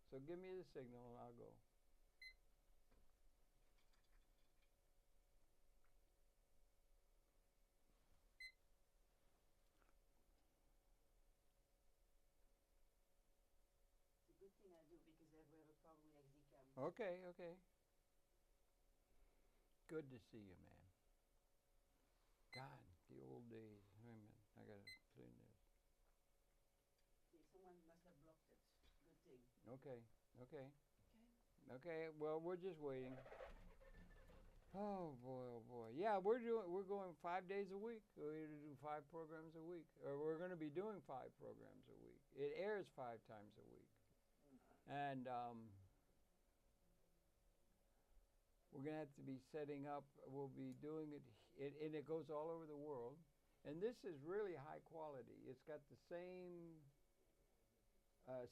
So give me the signal and I'll go. It's a good thing I do because I have a problem with Zika. Okay, okay. Good to see you, man. God, the old days. Wait a minute, I gotta clean this. See, someone must have blocked it. Good thing. Okay, okay. Okay. Okay, well, we're just waiting. Oh boy, oh boy. Yeah, we're going 5 days a week. We're going to do 5 programs a week. Or we're going to be doing 5 programs a week. It airs 5 times a week. And we're going to have to be setting up, we'll be doing it, and it goes all over the world. And this is really high quality. It's got the same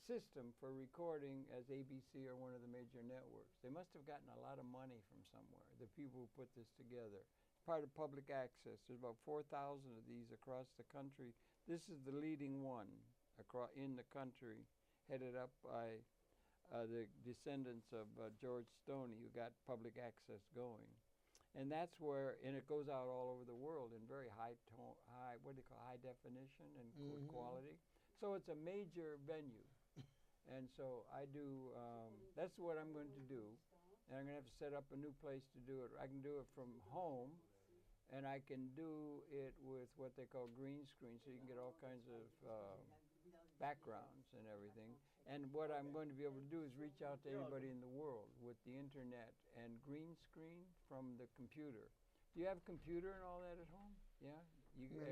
system for recording as ABC or one of the major networks. They must have gotten a lot of money from somewhere, the people who put this together. Part of public access. There's about 4,000 of these across the country. This is the leading one in the country, headed up by the descendants of George Stoney, who got public access going. And that's where, and it goes out all over the world in very high definition and good quality. So it's a major venue. And so I do, that's what I'm going to do. And I'm going to have to set up a new place to do it. I can do it from home, and I can do it with what they call green screen, so you can get all kinds of backgrounds and everything. And what I'm going to be able to do is reach out to anybody in the world with the internet and green screen from the computer. Do you have a computer and all that at home? Yeah?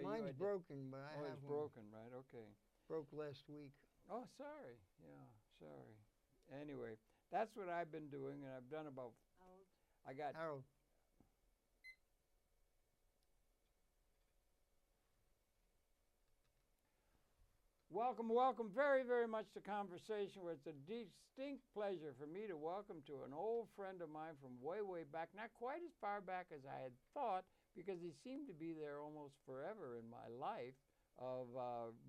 Mine's broken, but I have one. Oh, it's broken, right? Okay. Broke last week. Oh, sorry. Yeah, sorry. Anyway, that's what I've been doing, and I've done about... Harold. I got... Harold. Welcome, welcome very, very much to Conversation, where it's a distinct pleasure for me to welcome to an old friend of mine from way, way back, not quite as far back as I had thought, because he seemed to be there almost forever in my life of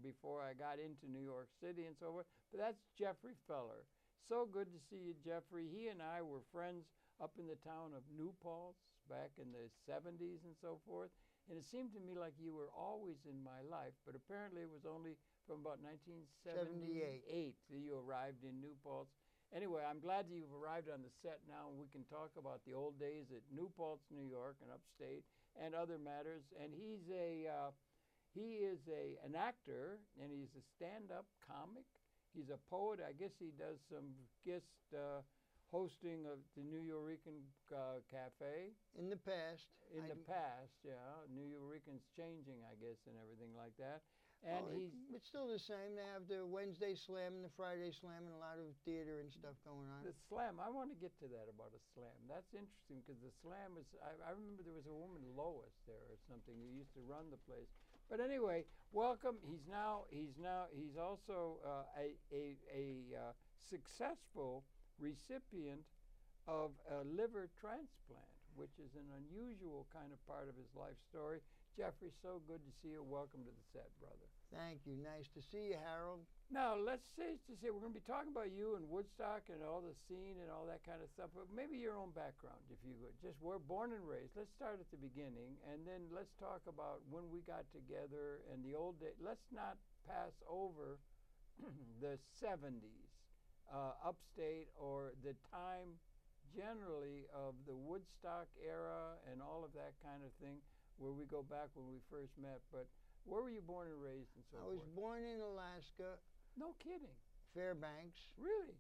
before I got into New York City and so forth. But that's Jeffrey Feller. So good to see you, Jeffrey. He and I were friends up in the town of New Paltz back in the 70s and so forth. And it seemed to me like you were always in my life, but apparently it was only from about 1978 that you arrived in New Paltz. Anyway, I'm glad that you've arrived on the set now, and we can talk about the old days at New Paltz, New York, and upstate, and other matters. And he is an actor, and he's a stand-up comic. He's a poet. I guess he does some guest hosting of the Nuyorican Cafe. In the past. In the past, yeah. Nuyorican's changing, I guess, and everything like that. And it's still the same. They have the Wednesday Slam and the Friday Slam and a lot of theater and stuff going on. The Slam, I want to get to that about a Slam. That's interesting because the Slam is, I remember there was a woman, Lois, there or something, who used to run the place. But anyway, welcome. He's also a successful recipient of a liver transplant, which is an unusual kind of part of his life story. Jeffrey, so good to see you. Welcome to the set, brother. Thank you. Nice to see you, Harold. Now, we're going to be talking about you and Woodstock and all the scene and all that kind of stuff, but maybe your own background, if you could. Just where born and raised. Let's start at the beginning, and then let's talk about when we got together and the old days. Let's not pass over the 70s, upstate, or the time generally of the Woodstock era and all of that kind of thing, where we go back when we first met. But where were you born and raised and so forth? I was born in Alaska. No kidding. Fairbanks. Really?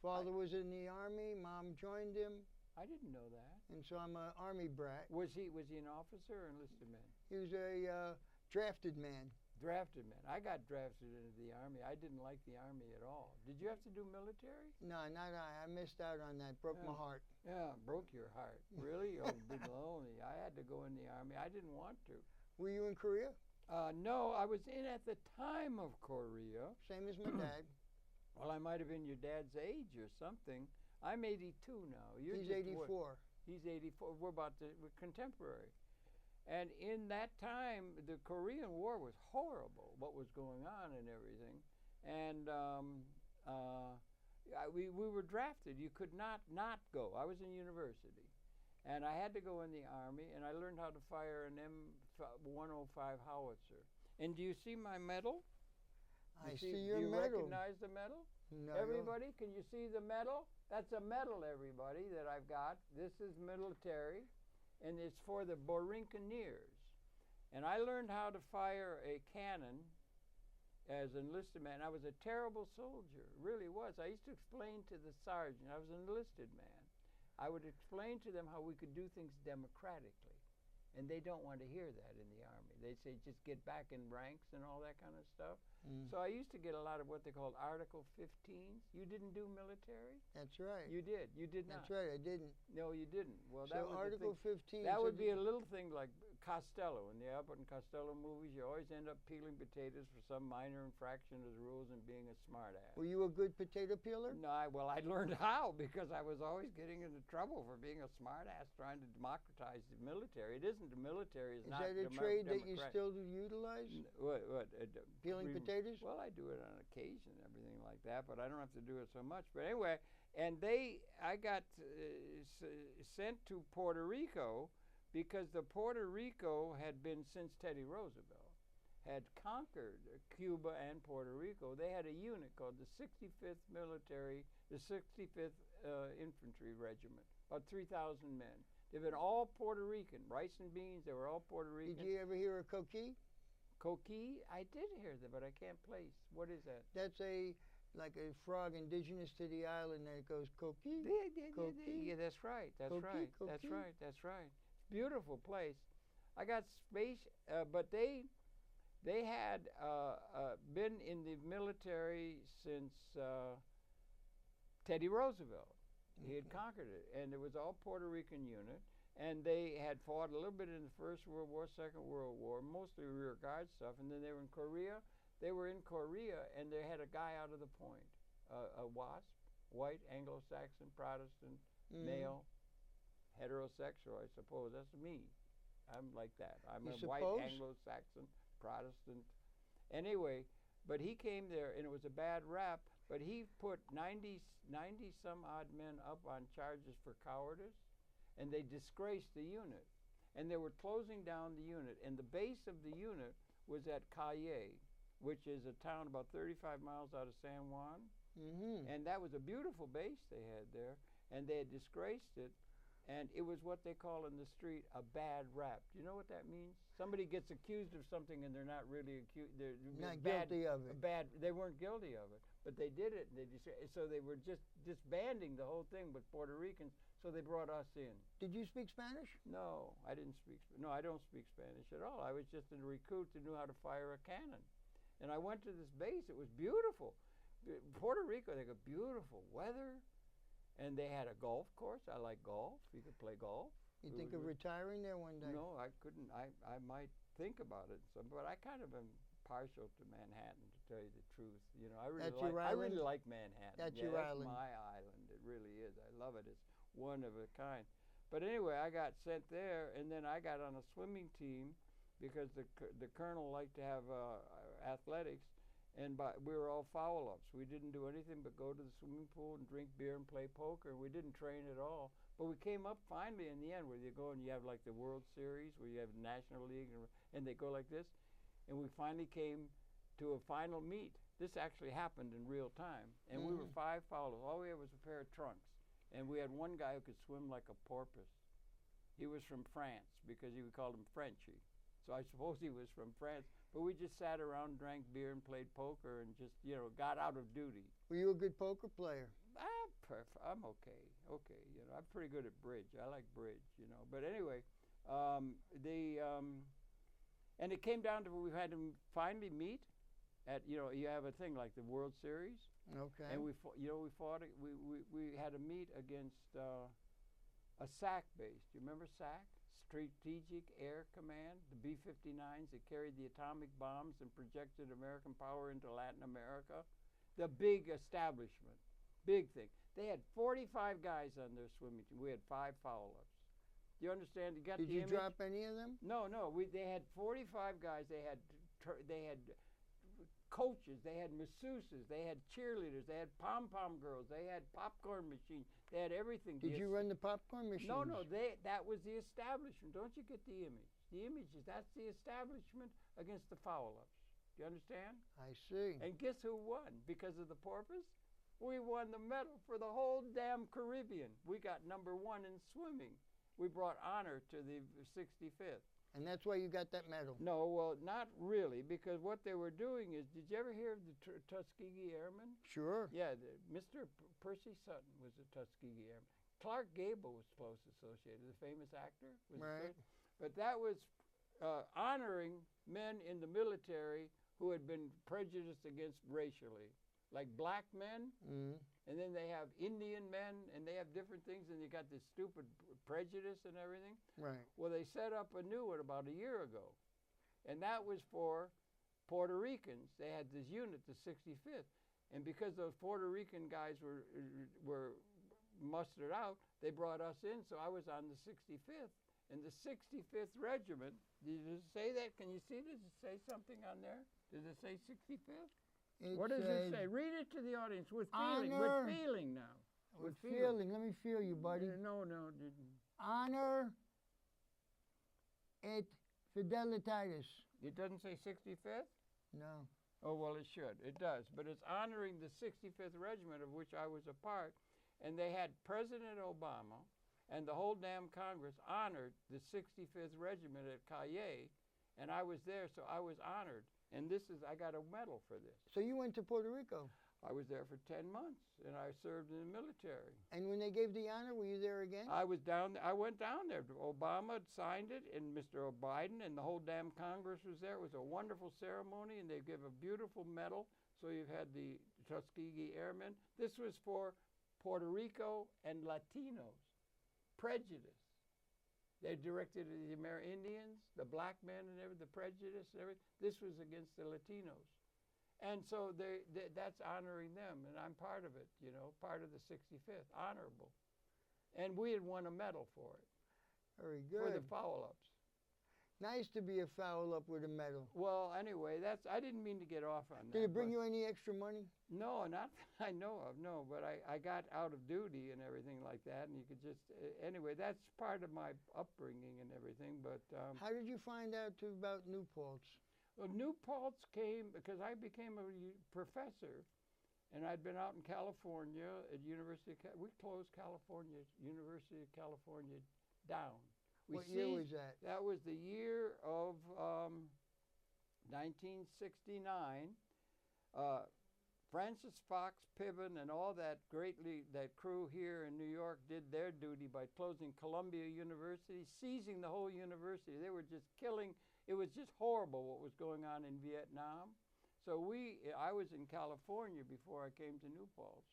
Father was in the Army. Mom joined him. I didn't know that. And so I'm an Army brat. Was he an officer or enlisted man? He was a drafted man. Drafted man. I got drafted into the Army. I didn't like the Army at all. Did you have to do military? No, not I. I missed out on that. Broke my heart. Yeah, broke your heart. Really? Oh, big lonely. I had to go in the Army. I didn't want to. Were you in Korea? No, I was in at the time of Korea. Same as my dad. Well, I might have been your dad's age or something. I'm 82 now. He's 84. He's 84. We're contemporary. And in that time, the Korean War was horrible, what was going on and everything. And we were drafted. You could not go. I was in university, and I had to go in the Army, and I learned how to fire an M105 howitzer. And do you see my medal? I see your medal. Do you medal. recognize the medal? No, Everybody, can you see the medal? That's a medal, everybody, that I've got. This is military, and it's for the Borinconeers. And I learned how to fire a cannon as an enlisted man. I was a terrible soldier, really was. I used to explain to the sergeant, I was an enlisted man. I would explain to them how we could do things democratically. And they don't want to hear that in the Army. They say, just get back in ranks and all that kind of stuff. So I used to get a lot of what they called Article 15s. You didn't do military? That's right. You did. You did not. That's right, I didn't. No, you didn't. Well, So that was Article the thing. 15. That so would be a little thing like Costello. In the Abbott and Costello movies, you always end up peeling potatoes for some minor infraction of the rules and being a smartass. Were you a good potato peeler? No, I learned how because I was always getting into trouble for being a smartass trying to democratize the military. It isn't the military. Is not that a trade that you still utilize? What? Peeling potatoes? Well, I do it on occasion and everything like that, but I don't have to do it so much. But anyway, and I got sent to Puerto Rico because the Puerto Rico had been, since Teddy Roosevelt had conquered Cuba and Puerto Rico, they had a unit called the 65th Infantry Regiment, about 3,000 men. They've been all Puerto Rican, rice and beans, they were all Puerto Rican. Did you ever hear of coquille? Coquille? I did hear that, but I can't place. What is that? That's like a frog indigenous to the island that goes coquille. Yeah, that's right. That's Coquille, right. That's coquille. right. That's right. Beautiful place. I got space, but they had been in the military since Teddy Roosevelt. He had conquered it, and it was all Puerto Rican unit, and they had fought a little bit in the First World War, Second World War, mostly rear guard stuff, and then they were in Korea. They were in Korea, and they had a guy out of the point, a WASP, white, Anglo-Saxon, Protestant, male, heterosexual, I suppose. That's me. I'm like that. I'm a white, Anglo-Saxon, Protestant. Anyway, but he came there, and it was a bad rap, but he put 90-some-odd men up on charges for cowardice, and they disgraced the unit. And they were closing down the unit, and the base of the unit was at Cayey, which is a town about 35 miles out of San Juan. And that was a beautiful base they had there, and they had disgraced it, and it was what they call in the street a bad rap. Do you know what that means? Somebody gets accused of something and they're not really accused. They're not guilty of it. They weren't guilty of it, but they did it. And so they were just disbanding the whole thing with Puerto Ricans. So they brought us in. Did you speak Spanish? No, I didn't speak. No, I don't speak Spanish at all. I was just a recruit that knew how to fire a cannon. And I went to this base. It was beautiful. Puerto Rico, they got beautiful weather. And they had a golf course. I like golf. You could play golf. You think of retiring there one day? No, I couldn't. I might think about it. But I kind of am partial to Manhattan, to tell you the truth. You know, I really like Manhattan. That's your island. That's my island. It really is. I love it. It's one of a kind. But anyway, I got sent there, and then I got on a swimming team because the colonel liked to have athletics. And we were all foul-ups. We didn't do anything but go to the swimming pool and drink beer and play poker. We didn't train at all. But we came up finally in the end where you go and you have like the World Series where you have National League and they go like this. And we finally came to a final meet. This actually happened in real time. And we were 5 foul-ups. All we had was a pair of trunks. And we had one guy who could swim like a porpoise. He was from France because we called him Frenchy. So I suppose he was from France. But we just sat around, drank beer, and played poker, and just, got out of duty. Were you a good poker player? I'm okay. I'm pretty good at bridge. I like bridge, But anyway, and it came down to we had to finally meet at, you have a thing like the World Series. Okay. And we fought. We had a meet against a SAC base. Do you remember SAC? Strategic Air Command, the B-59s that carried the atomic bombs and projected American power into Latin America. The big establishment, big thing. They had 45 guys on their swimming team. We had 5 foul-ups. Do you understand? You got Did the you image? drop any of them? No. They had 45 guys. They had coaches, they had masseuses, they had cheerleaders, they had pom-pom girls, they had popcorn machines, they had everything. Did you run the popcorn machines? No, that was the establishment. Don't you get the image? The image is that's the establishment against the foul-ups. Do you understand? I see. And guess who won because of the porpoise? We won the medal for the whole damn Caribbean. We got number 1 in swimming. We brought honor to the 65th. And that's why you got that medal? No, well, not really, because what they were doing is, did you ever hear of the Tuskegee Airmen? Sure. Yeah, Mr. Percy Sutton was a Tuskegee Airman. Clark Gable was close associated, the famous actor. Right. But that was honoring men in the military who had been prejudiced against racially, like black men, and then they have Indian men, and they have different things, and you got this stupid prejudice and everything. Right. Well, they set up a new one about a year ago, and that was for Puerto Ricans. They had this unit, the 65th, and because those Puerto Rican guys were mustered out, they brought us in, so I was on the 65th. And the 65th Regiment, did it say that? Can you see? Does it say something on there? Does it say 65th? What does it say? Read it to the audience with feeling. Honor. With feeling now. With feeling. Let me feel you, buddy. No. Honor et fidelitatis. It doesn't say 65th? No. Oh, well, it should. It does. But it's honoring the 65th Regiment, of which I was a part. And they had President Obama and the whole damn Congress honored the 65th Regiment at Cayenne, and I was there, so I was honored. And I got a medal for this. So you went to Puerto Rico? I was there for 10 months, and I served in the military. And when they gave the honor, were you there again? I went down there. Obama signed it, and Mr. Biden and the whole damn Congress was there. It was a wonderful ceremony, and they gave a beautiful medal. So you've had the Tuskegee Airmen. This was for Puerto Rico and Latinos. Prejudice. They directed at the Indians, the black men, and everything, the prejudice and everything. This was against the Latinos. And so that's honoring them, and I'm part of it, part of the 65th, honorable. And we had won a medal for it. Very good. For the foul-ups. Nice to be a foul-up with a medal. Well, anyway, I didn't mean to get off on that. Did it bring you any extra money? No, not that I know of, no. But I got out of duty and everything like that, and you could just, anyway, that's part of my upbringing and everything. But how did you find out about New Paltz? Well, New Paltz came because I became a professor, and I'd been out in California at University of we closed University of California down. What year was that? That was the year of 1969. Francis Fox Piven and all that crew here in New York did their duty by closing Columbia University, seizing the whole university. They were just killing. It was just horrible what was going on in Vietnam. So I was in California before I came to New Paltz.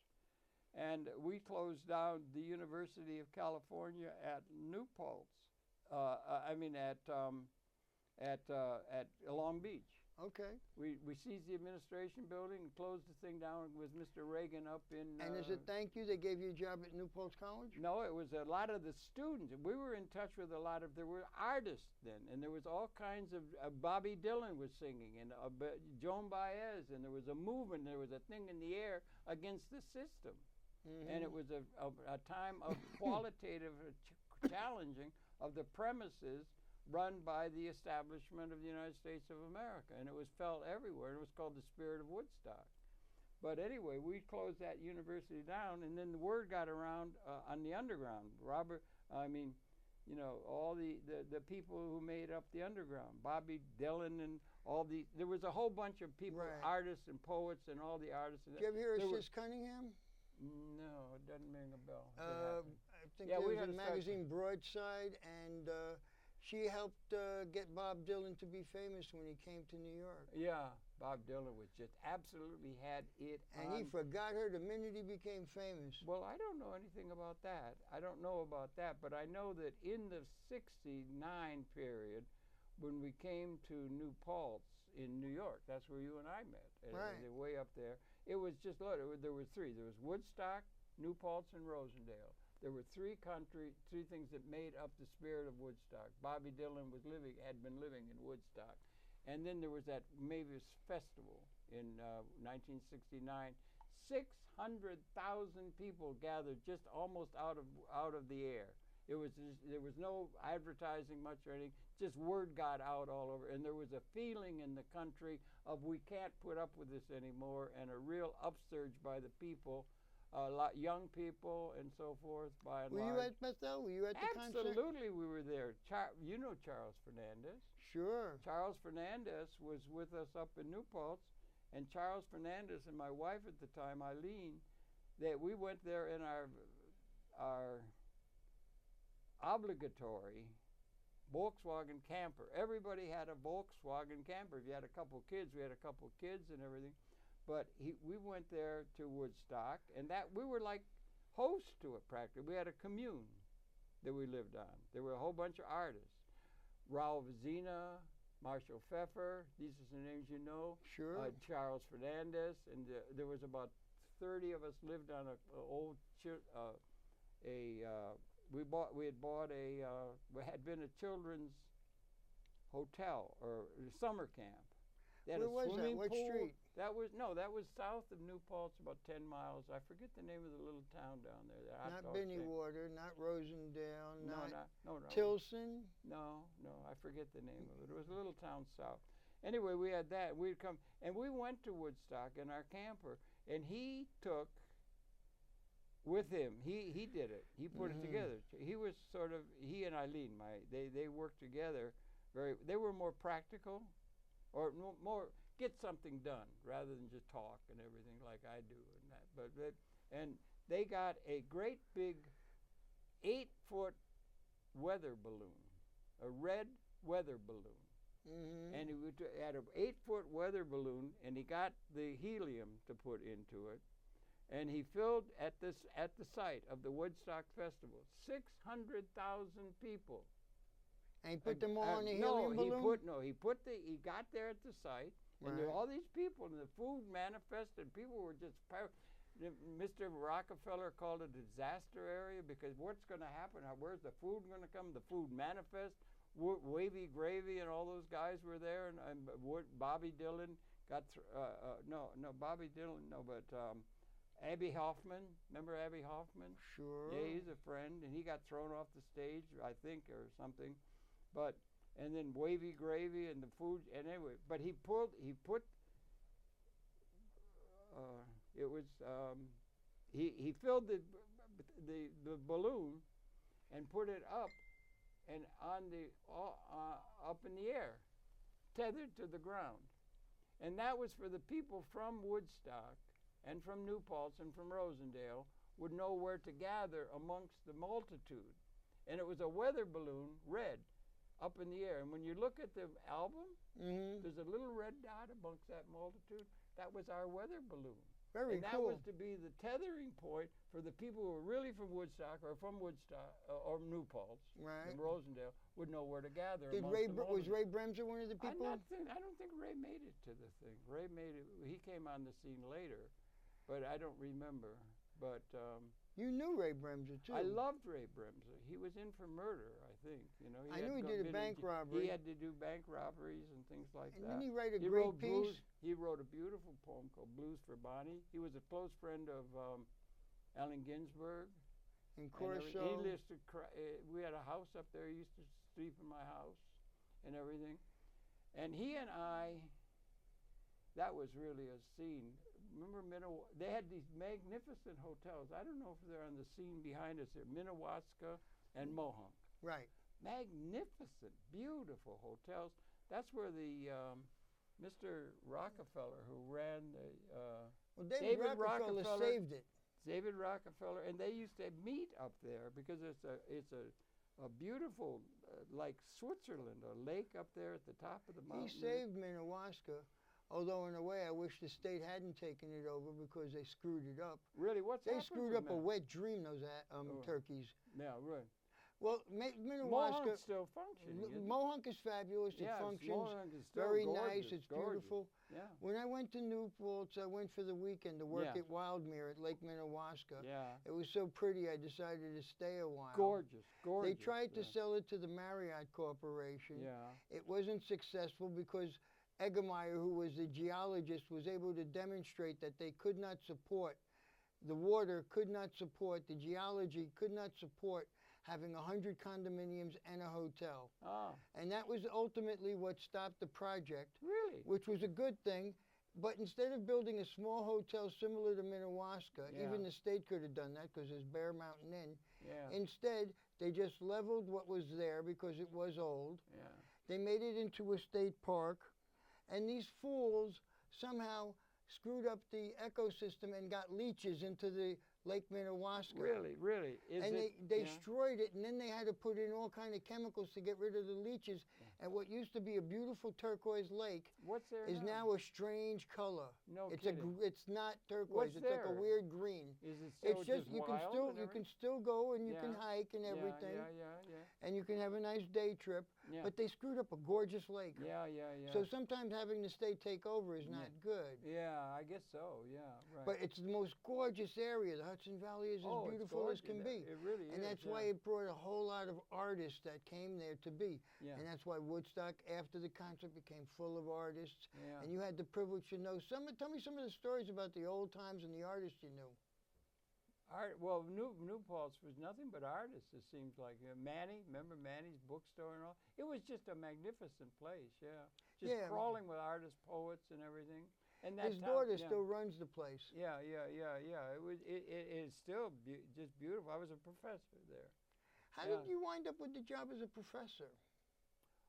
And we closed down the University of California at New Paltz. At Long Beach. Okay. We seized the administration building and closed the thing down with Mr. Reagan up in. And as a thank you, they gave you a job at New Paltz College? No, it was a lot of the students. We were in touch with there were artists then, and there was all kinds of, Bobby Dylan was singing, and Joan Baez, and there was a movement, there was a thing in the air against the system. Mm-hmm. And it was a time of qualitative challenging of the premises run by the establishment of the United States of America. And it was felt everywhere. It was called the Spirit of Woodstock. But anyway, we closed that university down, and then the word got around on the underground. All the people who made up the underground, Bobby Dylan and there was a whole bunch of people, right. Artists and poets and all the artists. Did you ever hear of Sis Cunningham? No, it doesn't ring a bell. I think there was a magazine, Broadside, and she helped get Bob Dylan to be famous when he came to New York. Yeah, Bob Dylan was just absolutely had it and he forgot her the minute he became famous. Well, I don't know anything about that. But I know that in the 69 period, when we came to New Paltz in New York, that's where you and I met. Right. They're way up there. It was just, there were three. There was Woodstock, New Paltz, and Rosendale. There were three things that made up the spirit of Woodstock. Bobby Dylan had been living in Woodstock. And then there was that Mavis Festival in 1969. 600,000 people gathered just almost out of the air. There was no advertising much or anything. Just word got out all over, and there was a feeling in the country of we can't put up with this anymore, and a real upsurge by the people, a lot young people and so forth. By and Were large. you at Bethel? Were you at the concert? Absolutely, we were there. You know Charles Fernandez. Sure. Charles Fernandez was with us up in New Paltz, and Charles Fernandez and my wife at the time, Eileen, that we went there in our obligatory Volkswagen camper. Everybody had a Volkswagen camper. If you had a couple kids, we had a couple kids and everything. But we went there to Woodstock, and that we were like hosts to it practically. We had a commune that we lived on. There were a whole bunch of artists. Raul Vizina, Marshall Pfeffer, these are some names you know. Sure. Charles Fernandez, and there was about 30 of us lived on we had been a children's hotel or summer camp. They had Where a was that? swimming What pool. street? That was south of New Paltz, about 10 miles. I forget the name of the little town down there. Not Binnywater, not Rosendale, No. Tilson. No, I forget the name of it. It was a little town south. Anyway, we had that. We'd come, and we went to Woodstock in our camper, and he took with him. He did it. He put it together. He was sort of, he and Eileen, they worked together. They were more practical, or more get something done rather than just talk and everything like I do and that. And they got a great big 8-foot weather balloon, a red weather balloon. And he had an 8-foot weather balloon, and he got the helium to put into it, and he filled at the site of the Woodstock Festival 600,000 people. And he put them all in a helium balloon? He got there at the site, and there were all these people, and the food manifested. People were just, Mr. Rockefeller called it a disaster area because what's going to happen? Where's the food going to come? The food manifest. Wavy Gravy and all those guys were there, and Bobby Dylan got, Bobby Dylan, but Abby Hoffman, remember Abby Hoffman? Sure. Yeah, he's a friend, and he got thrown off the stage, I think, or something. And then Wavy Gravy and the food, and anyway, but he filled the balloon and put it up and up in the air, tethered to the ground. And that was for the people from Woodstock and from New Paltz and from Rosendale would know where to gather amongst the multitude. And it was a weather balloon, red, up in the air. And when you look at the album, there's a little red dot amongst that multitude. That was our weather balloon. Very cool. And that was to be the tethering point for the people who were really from Woodstock or or New Paltz, from Rosendale, would know where to gather. Was Ray Bremser one of the people? I don't think Ray made it to the thing. Ray made it. He came on the scene later, but I don't remember. But you knew Ray Bremser too. I loved Ray Bremser. He was in for murder, I think. I knew he did a bank robbery. He had to do bank robberies and things like that. Didn't he write a great piece? He wrote a beautiful poem called Blues for Bonnie. He was a close friend of Allen Ginsberg. And Corso. We had a house up there. He used to sleep in my house and everything. And he and I, that was really a scene. Remember they had these magnificent hotels. I don't know if they're on the scene behind us here. Minnewaska and Mohonk. Right. Magnificent, beautiful hotels. That's where the Mr. Rockefeller, who ran the David Rockefeller saved it. David Rockefeller, and they used to meet up there because it's a beautiful, like Switzerland, a lake up there at the top of the mountain. He saved Minnewaska. Although, in a way, I wish the state hadn't taken it over because they screwed it up. Really? They screwed up a wet dream, those turkeys. Yeah, right. Well, Minnewaska... Mohonk still functioning. Mohonk is fabulous. It functions Mohonk is still very gorgeous, nice. It's beautiful. Yeah. When I went to New Paltz, I went for the weekend to work at Wildmere at Lake Minnewaska. Yeah. It was so pretty, I decided to stay a while. Gorgeous. They tried to sell it to the Marriott Corporation. Yeah. It wasn't successful because Eggemeyer, who was the geologist, was able to demonstrate that they could not support, the water could not support, the geology could not support having 100 condominiums and a hotel. Oh, And that was ultimately what stopped the project, really? which was a good thing. But instead of building a small hotel similar to Minnewaska, Yeah. even the state could have done that because there's Bear Mountain Inn. Yeah. Instead, they just leveled what was there because it was old. Yeah. They made it into a state park. And these fools somehow screwed up the ecosystem and got leeches into the Lake Minnewaska. Really, really. Is And it, they yeah. destroyed it, and then they had to put in all kind of chemicals to get rid of the leeches. And what used to be a beautiful turquoise lake What's there is now a strange color. No It's kidding. it's not turquoise. What's It's like a there? weird green. Is it still It's just you can wild still and you can everything? still go and you can Yeah. hike and everything, Yeah. and you can have a nice day trip. Yeah. But they screwed up a gorgeous lake. Yeah. So sometimes having the state take over is not good. Yeah, I guess so. Yeah, right. But it's the most gorgeous area. The Hudson Valley is as it's beautiful as gorgeous. can be. It really And is. that's yeah. why it brought a whole lot of artists that came there to be. Yeah. And that's why Woodstock, after the concert, became full of artists. Yeah. And you had the privilege to know tell me some of the stories about the old times and the artists you knew. Well, New Paltz was nothing but artists, it seems like. Manny, remember Manny's bookstore and all? It was just a magnificent place, yeah. Just Yeah. crawling with artists, poets, and everything. And that His town- daughter yeah. still runs the place. Yeah. It's still just beautiful. I was a professor there. How Yeah. did you wind up with the job as a professor?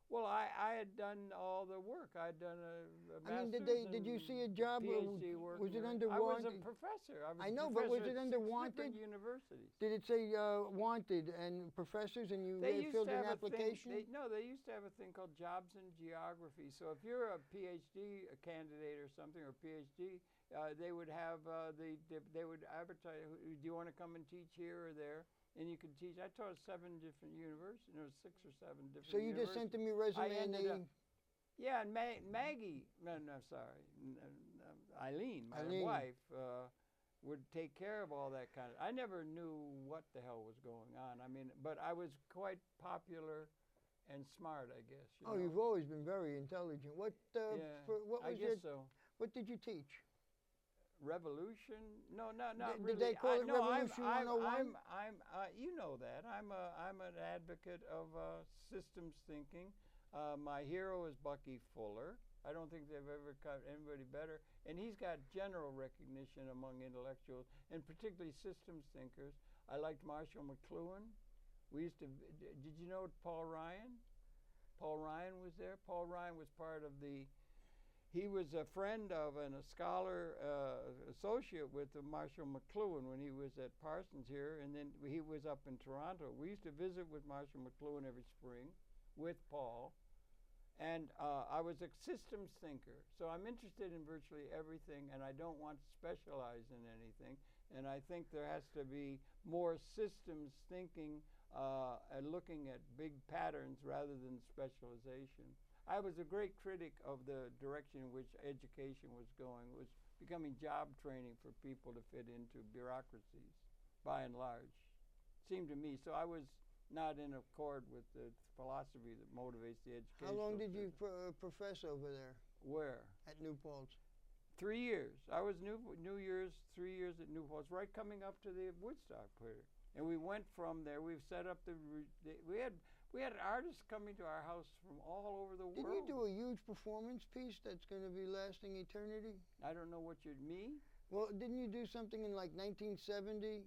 Well, I had done all the work. I had done a I mean, master's did you and see a job? PhD work? Was and it everything. under I was a wanted? professor. I was I a know, but was professor it at under 6 wanted? different universities. Did it say wanted and professors and you They used filled to an have application? they used to have a thing called jobs in geography. So if you're a PhD candidate or something, or PhD, they would have they would advertise. Do you want to come and teach here or there? And you could teach. I taught 7 different universities. No, 6 or 7 different. So you just sent them your resume and ended they. up- Yeah, and Maggie. No, sorry, Eileen, my Eileen. wife. Would take care of all that kind of. I never knew what the hell was going on. I mean, but I was quite popular and smart, I guess. You know? You've always been very intelligent. What Yeah, what I was guess your so. what did you teach? Revolution? No, not Did really. they call it no, Revolution 101? I'm you know that. I'm an advocate of systems thinking. My hero is Bucky Fuller. I don't think they've ever got anybody better. And he's got general recognition among intellectuals, and particularly systems thinkers. I liked Marshall McLuhan. We used to. Did you know Paul Ryan? Paul Ryan was there. Paul Ryan was part of the. He was a friend of and a scholar associate with Marshall McLuhan when he was at Parsons here, and then he was up in Toronto. We used to visit with Marshall McLuhan every spring with Paul, and I was a systems thinker. So I'm interested in virtually everything, and I don't want to specialize in anything. And I think there has to be more systems thinking and looking at big patterns rather than specialization. I was a great critic of the direction in which education was going. It was becoming job training for people to fit into bureaucracies, by and large. Seemed to me. So I was not in accord with the philosophy that motivates the education. How long did you profess over there? Where? At New Paltz? 3 years. I was New Year's 3 years at New Paltz, right coming up to the Woodstock period. And we went from there. We've set up we had artists coming to our house from all over the world. Didn't you do a huge performance piece that's going to be lasting eternity? I don't know what me? Well, didn't you do something in like 1970?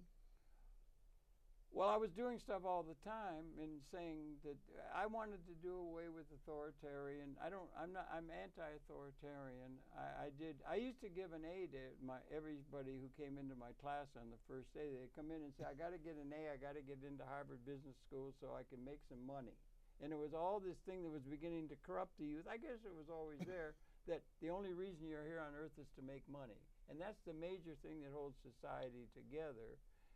Well, I was doing stuff all the time and saying that I wanted to do away with authoritarian. I'm anti-authoritarian. I used to give an A to everybody who came into my class on the first day. They'd come in and say, I got to get an A. I got to get into Harvard Business School so I can make some money. And it was all this thing that was beginning to corrupt the youth. I guess it was always there that the only reason you're here on earth is to make money. And that's the major thing that holds society together.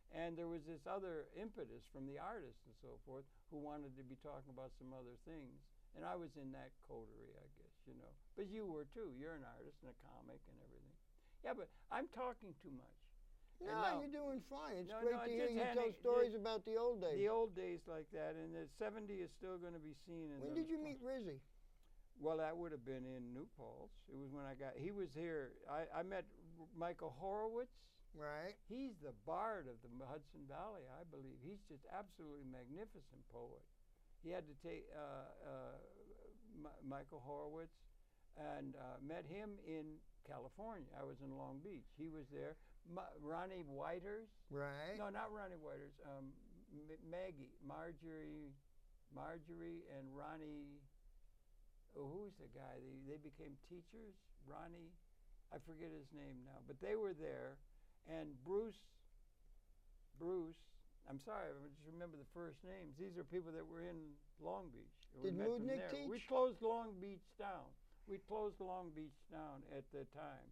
And there was this other impetus from the artists and so forth who wanted to be talking about some other things. And I was in that coterie, I guess, you know. But you were too. You're an artist and a comic and everything. Yeah, but I'm talking too much. No, you're doing fine. It's No, great no, to hear just you tell handing- stories about the old days. The old days like that, and the 70 is still going to be seen. When did you meet Rizzy? Well, that would have been in New Paltz. It was when I got. He was here. I met Michael Horowitz. Right. He's the bard of the Hudson Valley, I believe. He's just absolutely magnificent poet. He had to take Michael Horowitz, and met him in California. I was in Long Beach. He was there. Ronnie Whiters. Right. No, not Ronnie Whiters. Marjorie, and Ronnie. Oh, who's the guy? They became teachers. Ronnie, I forget his name now, but they were there. And Bruce, I'm sorry, I just remember the first names. These are people that were in Long Beach. Did Mudnick teach? We closed Long Beach down. We closed Long Beach down at the time.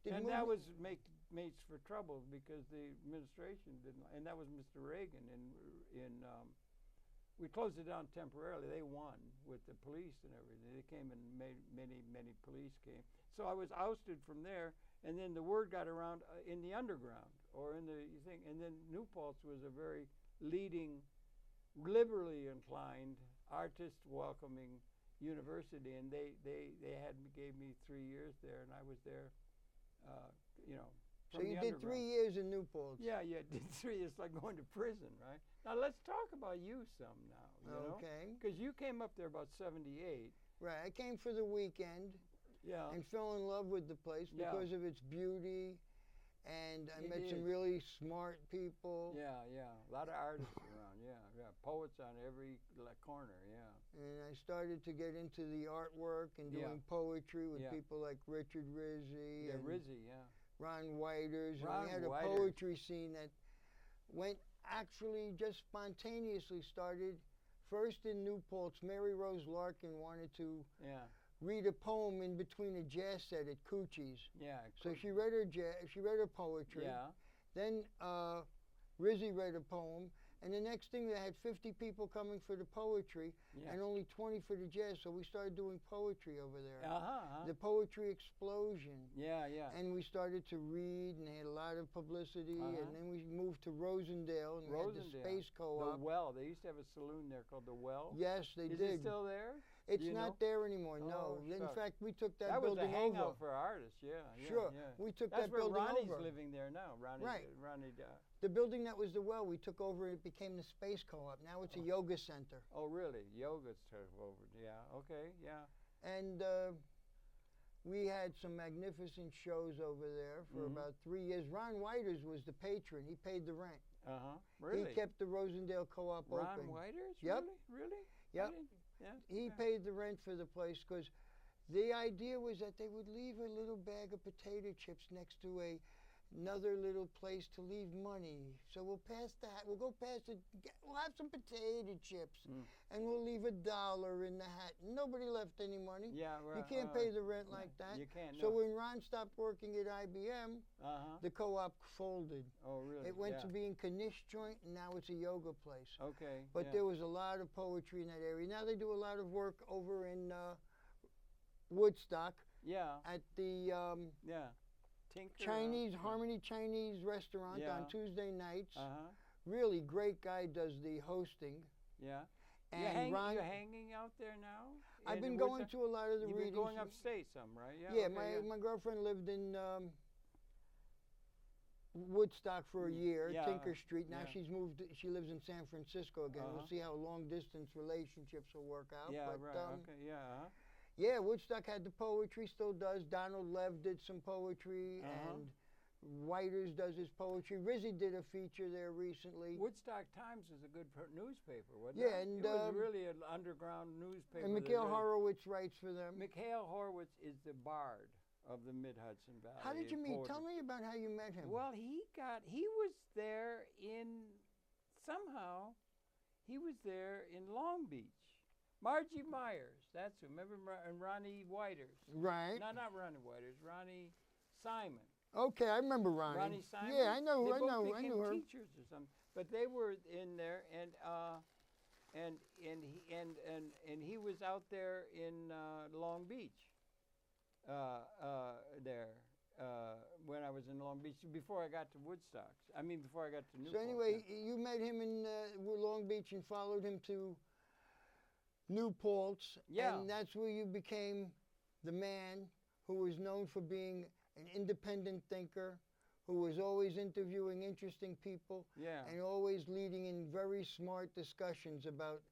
And that was mates for trouble because the administration didn't, and that was Mr. Reagan. We closed it down temporarily. They won with the police and everything. They came and many police came. So I was ousted from there, and then the word got around in the underground or in the thing. And then New Paltz was a very leading, liberally inclined, artist-welcoming university, and they gave me 3 years there, and I was there, So you did 3 years in New Paltz. Yeah, did 3 years. It's like going to prison, right? Now let's talk about you some now. Okay. Because you came up there about 78. Right. I came for the weekend. Yeah. And fell in love with the place because of its beauty, and I met some really smart people. Yeah. A lot of artists around. Yeah. Poets on every corner. Yeah. And I started to get into the artwork and doing poetry with people like Richard Rizzi. Yeah, and Rizzi. Yeah. Ron Whiters. Ron And we had a poetry scene that went actually just spontaneously started first in New Paltz. Mary Rose Larkin wanted to read a poem in between a jazz set at Coochie's. Yeah. So she read her poetry. Yeah. Then Rizzi read a poem, and the next thing they had 50 people coming for the poetry and only 20 for the jazz. So we started doing poetry over there. The poetry explosion. Yeah. And we started to read, and they had a lot of publicity. And then we moved to Rosendale, and we had the Space Co-op. The Well. They used to have a saloon there called the Well. Yes, they did. Is it still there? It's not there anymore. No. In fact, we took that building over. That was a hangout for artists. Yeah. Sure. Yeah. We took that building over. That's where Ronnie's living there now. Ronnie. The building that was the Well, we took over. It became the Space Co-op. Now it's a yoga center. Oh, really? Yoga's took over. Yeah. Okay. Yeah. And we had some magnificent shows over there for about 3 years. Ron Whiters was the patron. He paid the rent. Really? He kept the Rosendale Co-op open. Ron Whiters? Yep. Really? Yep. Yeah. He paid the rent for the place because the idea was that they would leave a little bag of potato chips next to another little place to leave money. So we'll go past it. We'll have some potato chips, and we'll leave $1 in the hat. Nobody left any money. Yeah, right. You can't pay the rent like that. You can't. So when Ron stopped working at IBM, the co-op folded. Oh, really? It went to being Knish joint, and now it's a yoga place. Okay. But there was a lot of poetry in that area. Now they do a lot of work over in Woodstock. Yeah. At the Tinker, Harmony Chinese restaurant on Tuesday nights. Really great guy does the hosting. Yeah. And you're hanging out there now? I've been going to a lot of the readings. You've been going upstate some, right? Yeah. My girlfriend lived in Woodstock for a year, Tinker Street. Now she's moved. She lives in San Francisco again. We'll see how long distance relationships will work out. Yeah, but, right. Okay. Yeah. Yeah, Woodstock had the poetry, still does. Donald Lev did some poetry, and Whiters does his poetry. Rizzi did a feature there recently. Woodstock Times was a good newspaper, wasn't it? Yeah, and it was really an underground newspaper. And Mikhail Horowitz writes for them. Mikhail Horowitz is the bard of the Mid-Hudson Valley. How did you meet? Tell me about how you met him. Well, he was there somehow he was there in Long Beach. Margie Myers, that's who. Remember, and Ronnie Whiters. Right. No, not Ronnie Whiters. Ronnie Simon. Okay, I remember Ronnie. Ronnie Simon. Yeah, I know. They I became knew her. teachers or something. But they were in there, and he was out there in Long Beach. When I was in Long Beach, before I got to Woodstock. I mean, before I got to Newport. So anyway, you met him in Long Beach and followed him to New Paltz, Yeah. and that's where you became the man who was known for being an independent thinker, who was always interviewing interesting people, Yeah. and always leading in very smart discussions about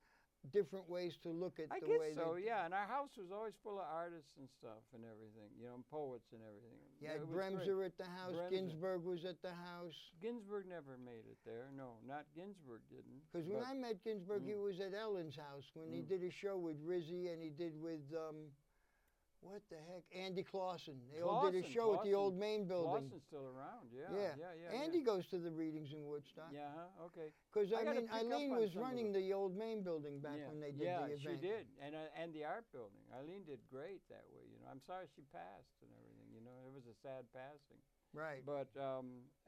different ways to look at I the guess way so, that yeah. And our house was always full of artists and stuff and everything, you know, and poets and everything. you had It was great. Bremser at the house, Bremser. Ginsberg was at the house. Ginsberg never made it there. No, not Ginsberg didn't. Because when but- I met Ginsberg, he Mm. was at Ellen's house when he did a show with Rizzy and he did with, what the heck, Andy Clausen. They all did a Clausen, show at the old Clausen. main building. Clausen's still around, yeah. Yeah. Yeah. Andy goes to the readings in Woodstock. Yeah, huh? Okay. Because, I I gotta mean, pick up Eileen on was some of running them. the old main building back yeah. when they did yeah, the event. she did. And the art building. Eileen did great that way, you know. I'm sorry she passed and everything, you know. It was a sad passing. Right. But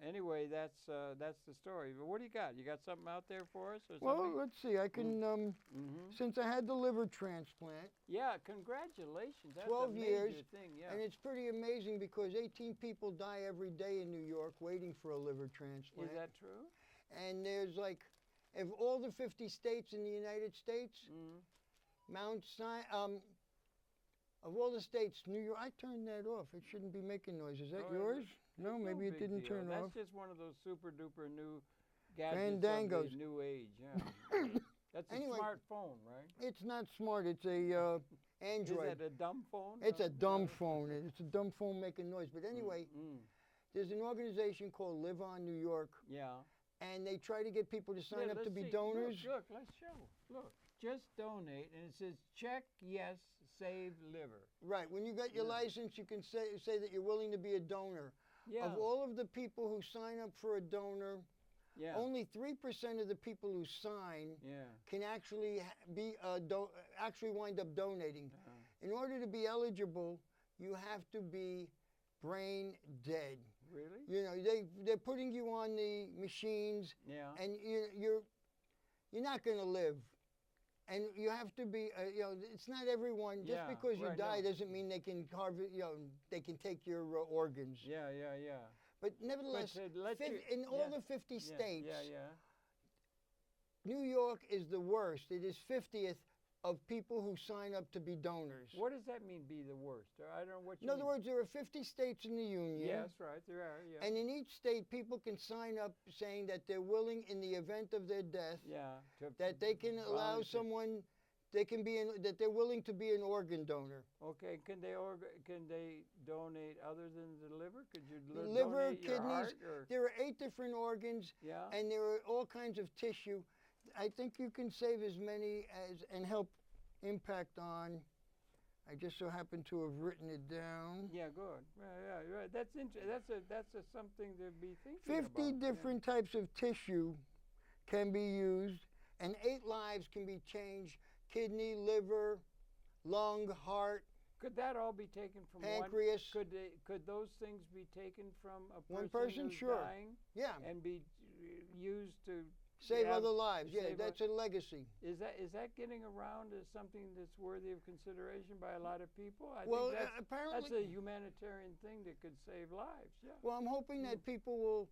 anyway, that's the story. But what do you got? You got something out there for us or Well, something? let's see. I can, Mm-hmm. since I had the liver transplant, Yeah, congratulations. That's 12 a major years, thing, yeah. and it's pretty amazing because 18 people die every day in New York waiting for a liver transplant. Is that true? And there's like, of all the 50 states in the United States, Mount Sinai, of all the states, New York, I turned that off. It shouldn't be making noise. Is that Oh, yours? No, It's maybe it big didn't deal. turn That's off. just one of those super duper new gadgets Fandangos. of the new age, yeah. That's a Anyway. smartphone, right? It's not smart. It's a Android. Is that a dumb phone? It's a Something dumb like that? phone. It's a dumb phone making noise. But anyway, there's an organization called Live On New York, Yeah. and they try to get people to sign Yeah, up to let's be see. donors. Look, let's show. Look, just donate, and it says check yes, save liver. Right. When you got your Yeah. license, you can say that you're willing to be a donor. Yeah. Of all of the people who sign up for a donor, Yeah. only 3% of the people who sign Yeah. can actually be actually wind up donating. Uh, In order to be eligible, you have to be brain dead. really? You know, they're putting you on the machines, Yeah. and you're not going to live. And you have to be, you know, it's not everyone. Just Yeah, because you right, die no. doesn't mean they can harvest, you know, they can take your organs. Yeah. But nevertheless, let you- in all yeah, the 50 Yeah, states, Yeah. New York is the worst. It is 50th of people who sign up to be donors. What does that mean, be the worst? I don't know what you In other mean. words, there are 50 states in the Union. Yeah, that's right. There are, yeah. And in each state, people can sign up saying that they're willing, in the event of their death, yeah. that they can allow volunteer. someone, that they're willing to be an organ donor. Okay, can they donate other than the liver? Could you Liver, donate your kidneys. heart or There are 8 different organs, yeah? and there are all kinds of tissue. I think you can save as many as and help impact on. I just so happen to have written it down. Yeah, good. Yeah, right. That's that's something to be thinking 50 about. different types of tissue can be used, and 8 lives can be changed: kidney, liver, lung, heart, Could that all be taken from pancreas. one? Could those things be taken from a person One person, who's sure. dying Yeah, and be used to save have- other lives. Yeah, save that's a legacy. Is that getting around as something that's worthy of consideration by a lot of people? I Well, think that's apparently, a humanitarian thing that could save lives. Yeah. well, I'm hoping that people will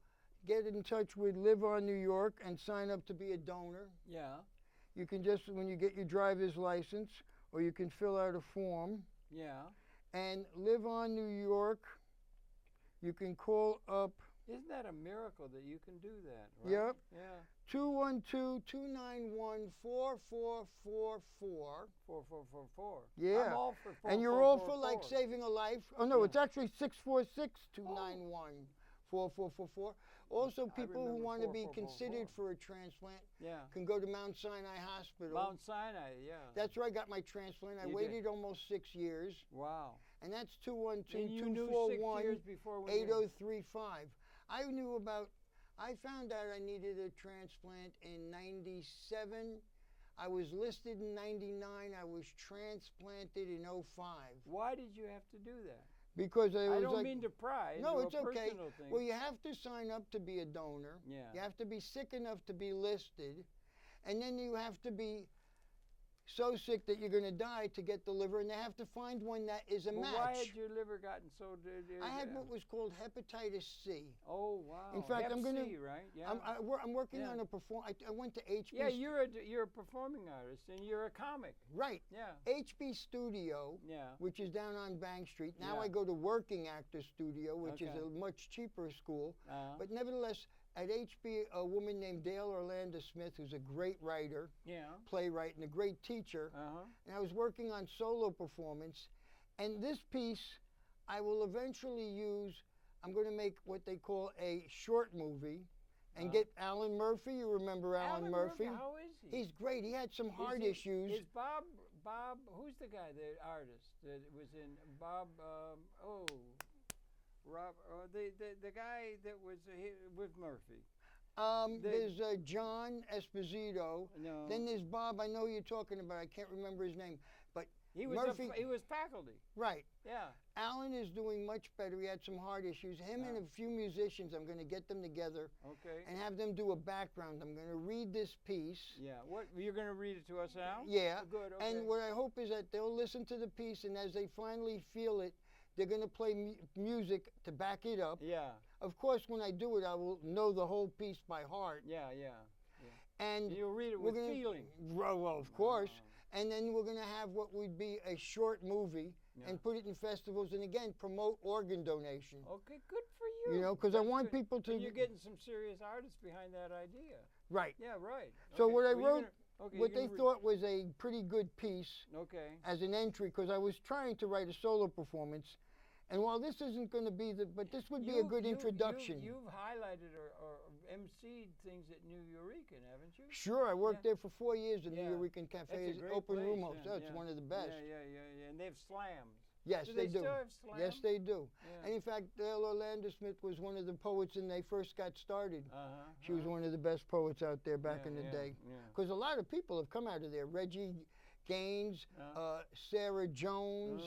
get in touch with Live On New York and sign up to be a donor. Yeah. You can just, when you get your driver's license, or you can fill out a form, Yeah. and Live On New York, you can call up Isn't that a miracle that you can do that? Right? Yep. Yeah. 212-291-4444. 4444. Yeah. I'm all for And you're all for 4444. like saving a life. Oh no, Yeah. it's actually 646-291-4444. Also, people who remember want to be 4444. considered for a transplant Yeah. can go to Mount Sinai Hospital. Mount Sinai. Yeah. That's where I got my transplant. I You waited did. almost 6 years, Wow. and that's And you knew 6 years before when you- 212-241-8035. I found out I needed a transplant in 97. I was listed in 99. I was transplanted in 05. Why did you have to do that? Because I was I don't like, mean to pry. no, into it's a okay. personal thing. Well, you have to sign up to be a donor. Yeah. You have to be sick enough to be listed. And then you have to be so sick that you're going to die to get the liver, and they have to find one that is a match. Why had your liver gotten so? I had what was called hepatitis C. Oh wow! In fact, I'm going to. Right? Yeah. I'm working Yeah. on a perform. I went to HB. Yeah, you're a performing artist and you're a comic. Right. Yeah. HB Studio, Yeah. which is down on Bank Street. Now Yeah. I go to Working Actor Studio, which is Okay. a much cheaper school. Uh-huh. But nevertheless, at HB, a woman named Dale Orlando Smith, who's a great writer, Yeah. playwright, and a great teacher. Uh-huh. And I was working on solo performance. And this piece, I will eventually use. I'm going to make what they call a short movie, and get Alan Murphy. You remember Alan Murphy? How is he? He's great. He had some heart issues. Is Bob? Who's the guy, the artist that was in Bob? Rob, the guy that was with Murphy. There's John Esposito. No. Then there's Bob. I know who you're talking about. I can't remember his name, but He was Murphy. he was faculty. Right. Yeah. Alan is doing much better. He had some heart issues. Him and a few musicians. I'm going to get them together Okay. and have them do a background. I'm going to read this piece. Yeah. What you're going to read it to us now? Yeah. Oh, good. Okay. And what I hope is that they'll listen to the piece, and as they finally feel it, they're going to play music to back it up. Yeah. Of course, when I do it, I will know the whole piece by heart. Yeah. Yeah. And You'll read it we're with gonna, feeling. Well, of course. And then we're going to have what would be a short movie and put it in festivals, and again, promote organ donation. Okay, good for you. You know, because I want people to. And you're getting some serious artists behind that idea. Right. Yeah, right. So Okay. what I Well, you're wrote, what they thought was a pretty good piece as an entry, because I was trying to write a solo performance. And while this isn't going to be but this would be a good introduction. You've highlighted or emceed things at Nuyorican, haven't you? Sure, I worked there for 4 years in the Nuyorican Cafe. That's a It's great open place, room host. It's one of the best. Yeah. And they have slams. Yes, do they do. Still have slams? Yes, they do. Yeah. And in fact, Dale Orlando Smith was one of the poets when they first got started. Uh-huh. She was one of the best poets out there back in the day. Yeah. Because a lot of people have come out of there. Reggie Gaines, Sarah Jones,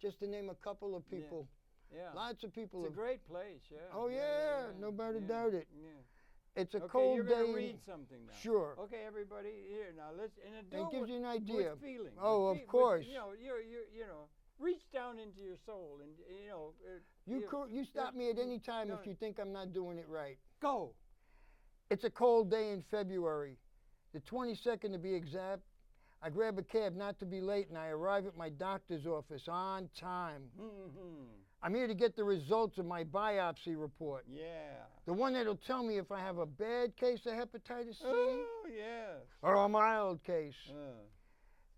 just to name a couple of people. Yeah. Lots of people. It's a great place, yeah. Oh, yeah. Nobody doubt it. Yeah. It's a okay, cold you're day. going to read something now. Sure. Okay, everybody, here, now let's, and It gives you an idea. With feeling. Oh, with of course. You know, reach down into your soul and, you know. You stop me at any time if you think I'm not doing it right. Go. It's a cold day in February, the 22nd to be exact. I grab a cab not to be late, and I arrive at my doctor's office on time. I'm here to get the results of my biopsy report. Yeah. The one that'll tell me if I have a bad case of hepatitis C Oh, yes. or a mild case.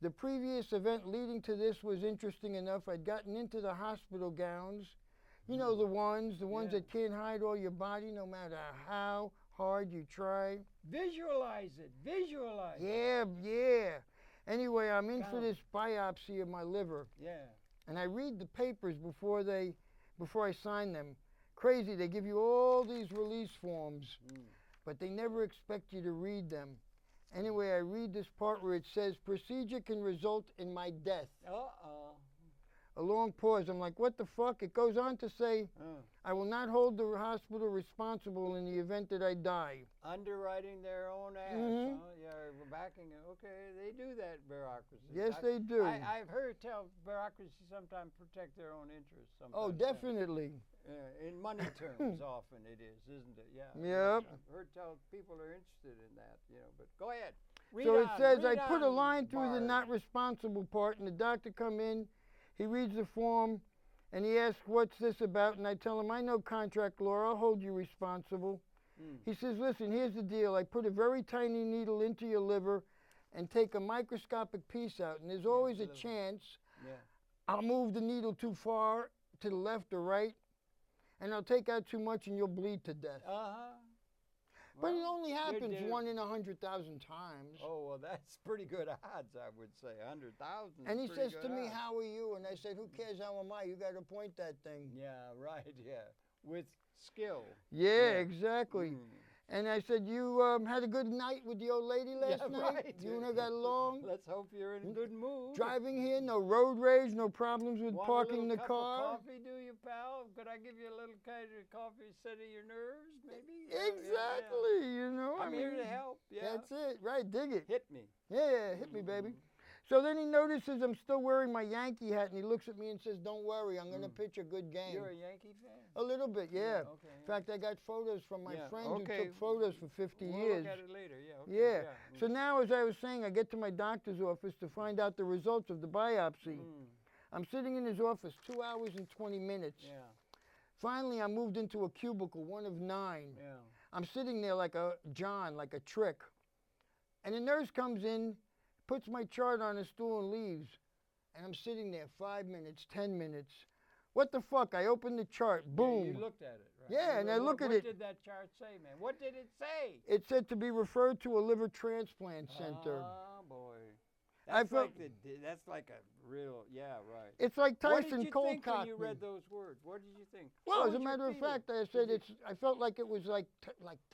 The previous event leading to this was interesting enough. I'd gotten into the hospital gowns. You know, the ones that can't hide all your body no matter how hard you try. Visualize it. Visualize it. Yeah. Anyway, I'm in for this biopsy of my liver. Yeah. And I read the papers before I sign them. Crazy, they give you all these release forms, but they never expect you to read them. Anyway, I read this part where it says, procedure can result in my death. Uh-oh. A long pause. I'm like, what the fuck? It goes on to say, I will not hold the hospital responsible in the event that I die. Underwriting their own ass, huh? Yeah, we're backing it. Okay, they do that, bureaucracy. Yes, they do. I've heard bureaucracy sometimes protect their own interests. Oh, definitely. In money terms, often it is, isn't it? Yeah. Yep. I've heard people are interested in that, you know, but go ahead. So it says I put a line through the not responsible part, and the doctor come in, he reads the form, and he asks, what's this about? And I tell him, I know contract law, I'll hold you responsible. He says, listen, here's the deal. I put a very tiny needle into your liver and take a microscopic piece out, and there's always a chance I'll move the needle too far to the left or right, and I'll take out too much and you'll bleed to death. But it only happens 1 in 100,000 times. Oh, well, that's pretty good odds, I would say. 100,000. And he says to me, how are you? And I said, who cares how am I? You got to point that thing. Yeah, right, yeah. With skill. Yeah, exactly. And I said, you had a good night with the old lady last night? Right. You and her got along? Let's hope you're in a good mood. Driving here, no road rage, no problems with parking the car? Want a little cup of coffee, do you, pal? Could I give you a little kind of coffee, steady your nerves, maybe? Exactly, you know. I'm here to help, yeah. That's it, right, dig it. Hit me. Yeah, hit me, baby. So then he notices I'm still wearing my Yankee hat, and he looks at me and says, "Don't worry, I'm going to pitch a good game." You're a Yankee fan? A little bit, yeah. Okay. In fact, I got photos from my friend who okay. took photos for 50 we'll years. Look at it later. Yeah. Okay. Yeah. Mm. So now, as I was saying, I get to my doctor's office to find out the results of the biopsy. I'm sitting in his office 2 hours and 20 minutes. Yeah. Finally, I moved into a cubicle, one of 9. Yeah. I'm sitting there like a John, like a trick. And the nurse comes in, puts my chart on a stool and leaves. And I'm sitting there 5 minutes, 10 minutes. What the fuck? I opened the chart. Boom. Yeah, you looked at it, right? Yeah, and I look at it. What did that chart say, man? What did it say? It said to be referred to a liver transplant center. Oh, boy. I That's felt- that's like a real, yeah, right. It's like What Tyson did you cold think when cocked you me. read those words? What did you think? Well, What as a was your matter of feeling? fact, I said Did it's. I felt like it was like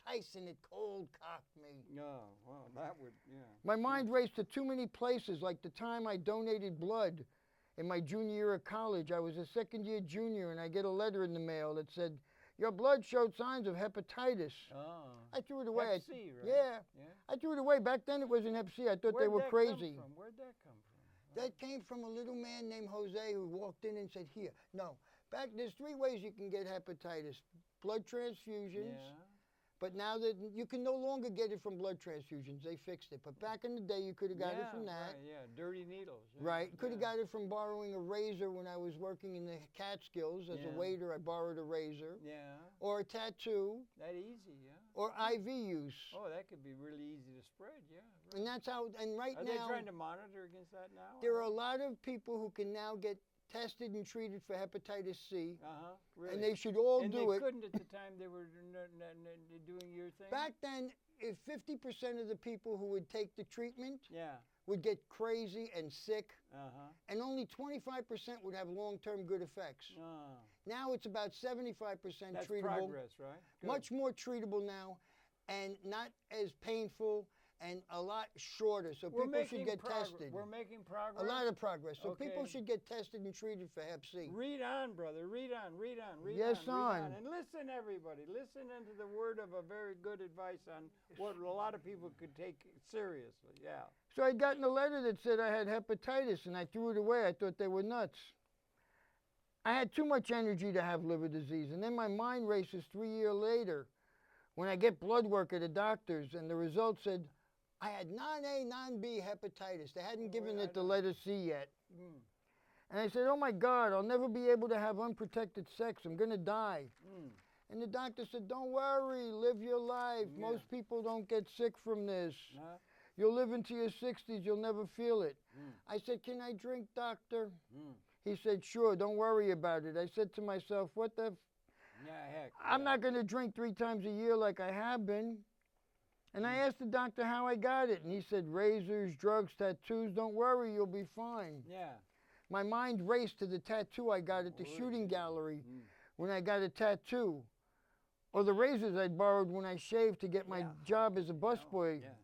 Tyson had cold cocked me. No, well, that would, yeah. My mind raced to too many places, like the time I donated blood in my junior year of college. I was a second-year junior, and I get a letter in the mail that said, "Your blood showed signs of hepatitis." Oh. I threw it away. Hep C, right? Yeah, Yeah. I threw it away. Back then, it wasn't Hep C. I thought they Where'd were that crazy. Come from? Where'd that come from? That came from a little man named Jose who walked in and said, "Here, no. There's 3 ways you can get hepatitis: blood transfusions." Yeah. But now that you can no longer get it from blood transfusions, they fixed it. But back in the day, you could have got it from that. Right, yeah, dirty needles. Yeah. Right. Could have yeah. got it from borrowing a razor when I was working in the Catskills. As Yeah. a waiter, I borrowed a razor. Yeah. Or a tattoo. That easy, yeah. Or IV use. Oh, that could be really easy to spread, yeah. Right. And that's how, and right Are now, they trying to monitor against that now? there are a lot of people who can now get tested and treated for hepatitis C. Really? And they should all and do they it. couldn't at the time they were doing your thing? Back then, if 50% of the people who would take the treatment Yeah. would get crazy and sick, Uh-huh. and only 25% would have long-term good effects. Oh. Now it's about 75% That's treatable. progress, right? Good. Much more treatable now, and not as painful and a lot shorter. So We're people should making get progress. tested. We're making progress. A lot of progress. So people Okay. should get tested and treated for Hep C. Read on, brother. Read on, read on, read Yes, on, read son. on. And listen, everybody. Listen into the word of a very good advice on what a lot of people could take seriously. Yeah. So I'd gotten a letter that said I had hepatitis, and I threw it away. I thought they were nuts. I had too much energy to have liver disease, and then my mind races 3 years later when I get blood work at a doctor's, and the results said I had non-A, non-B hepatitis. They hadn't given it the letter C yet. Mm. And I said, "Oh my God, I'll never be able to have unprotected sex. I'm going to die." Mm. And the doctor said, "Don't worry, live your life. Yeah. Most people don't get sick from this. Huh? You'll live into your 60s, you'll never feel it." Mm. I said, "Can I drink, doctor?" Mm. He said, "Sure, don't worry about it." I said to myself, what the Yeah, heck. I'm yeah. not going to drink 3 times a year like I have been. And I asked the doctor how I got it, and he said, razors, drugs, tattoos, don't worry, you'll be fine. Yeah. My mind raced to the tattoo I got at the Boy. shooting gallery Mm. when I got a tattoo, or the razors I'd borrowed when I shaved to get my Yeah. job as a Oh, busboy. yeah.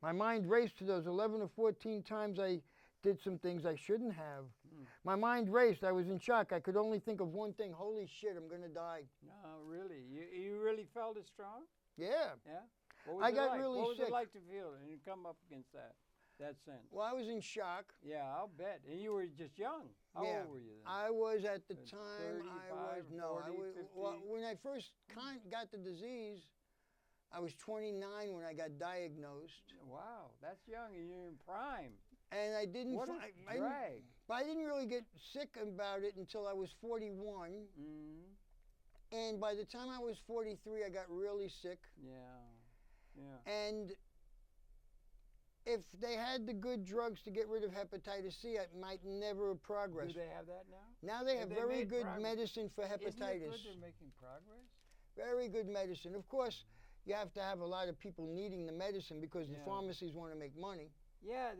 My mind raced to those 11 or 14 times I did some things I shouldn't have. Mm. My mind raced. I was in shock. I could only think of one thing. Holy shit, I'm going to die. No, really. You really felt it strong? Yeah. Yeah. What was I it got like? really What was sick. it like to feel it and you come up against that sense? Well, I was in shock. Yeah, I'll bet. And you were just young. How Yeah. old were you then? I was at the At time, I 35, was, no, I 40, was, 50? well, when I first got the disease, I was 29 when I got diagnosed. Wow, that's young and you're in prime. And I didn't, What a drag. I didn't really get sick about it until I was 41. Mm. And by the time I was 43, I got really sick. Yeah. Yeah. And if they had the good drugs to get rid of hepatitis C, I might never have progressed. Do they have that now? Now they have they very made good progress? medicine for Isn't it hepatitis. good they're making progress? Very good medicine. Of course, you have to have a lot of people needing the medicine because the Yeah. pharmacies want to make money. Yeah,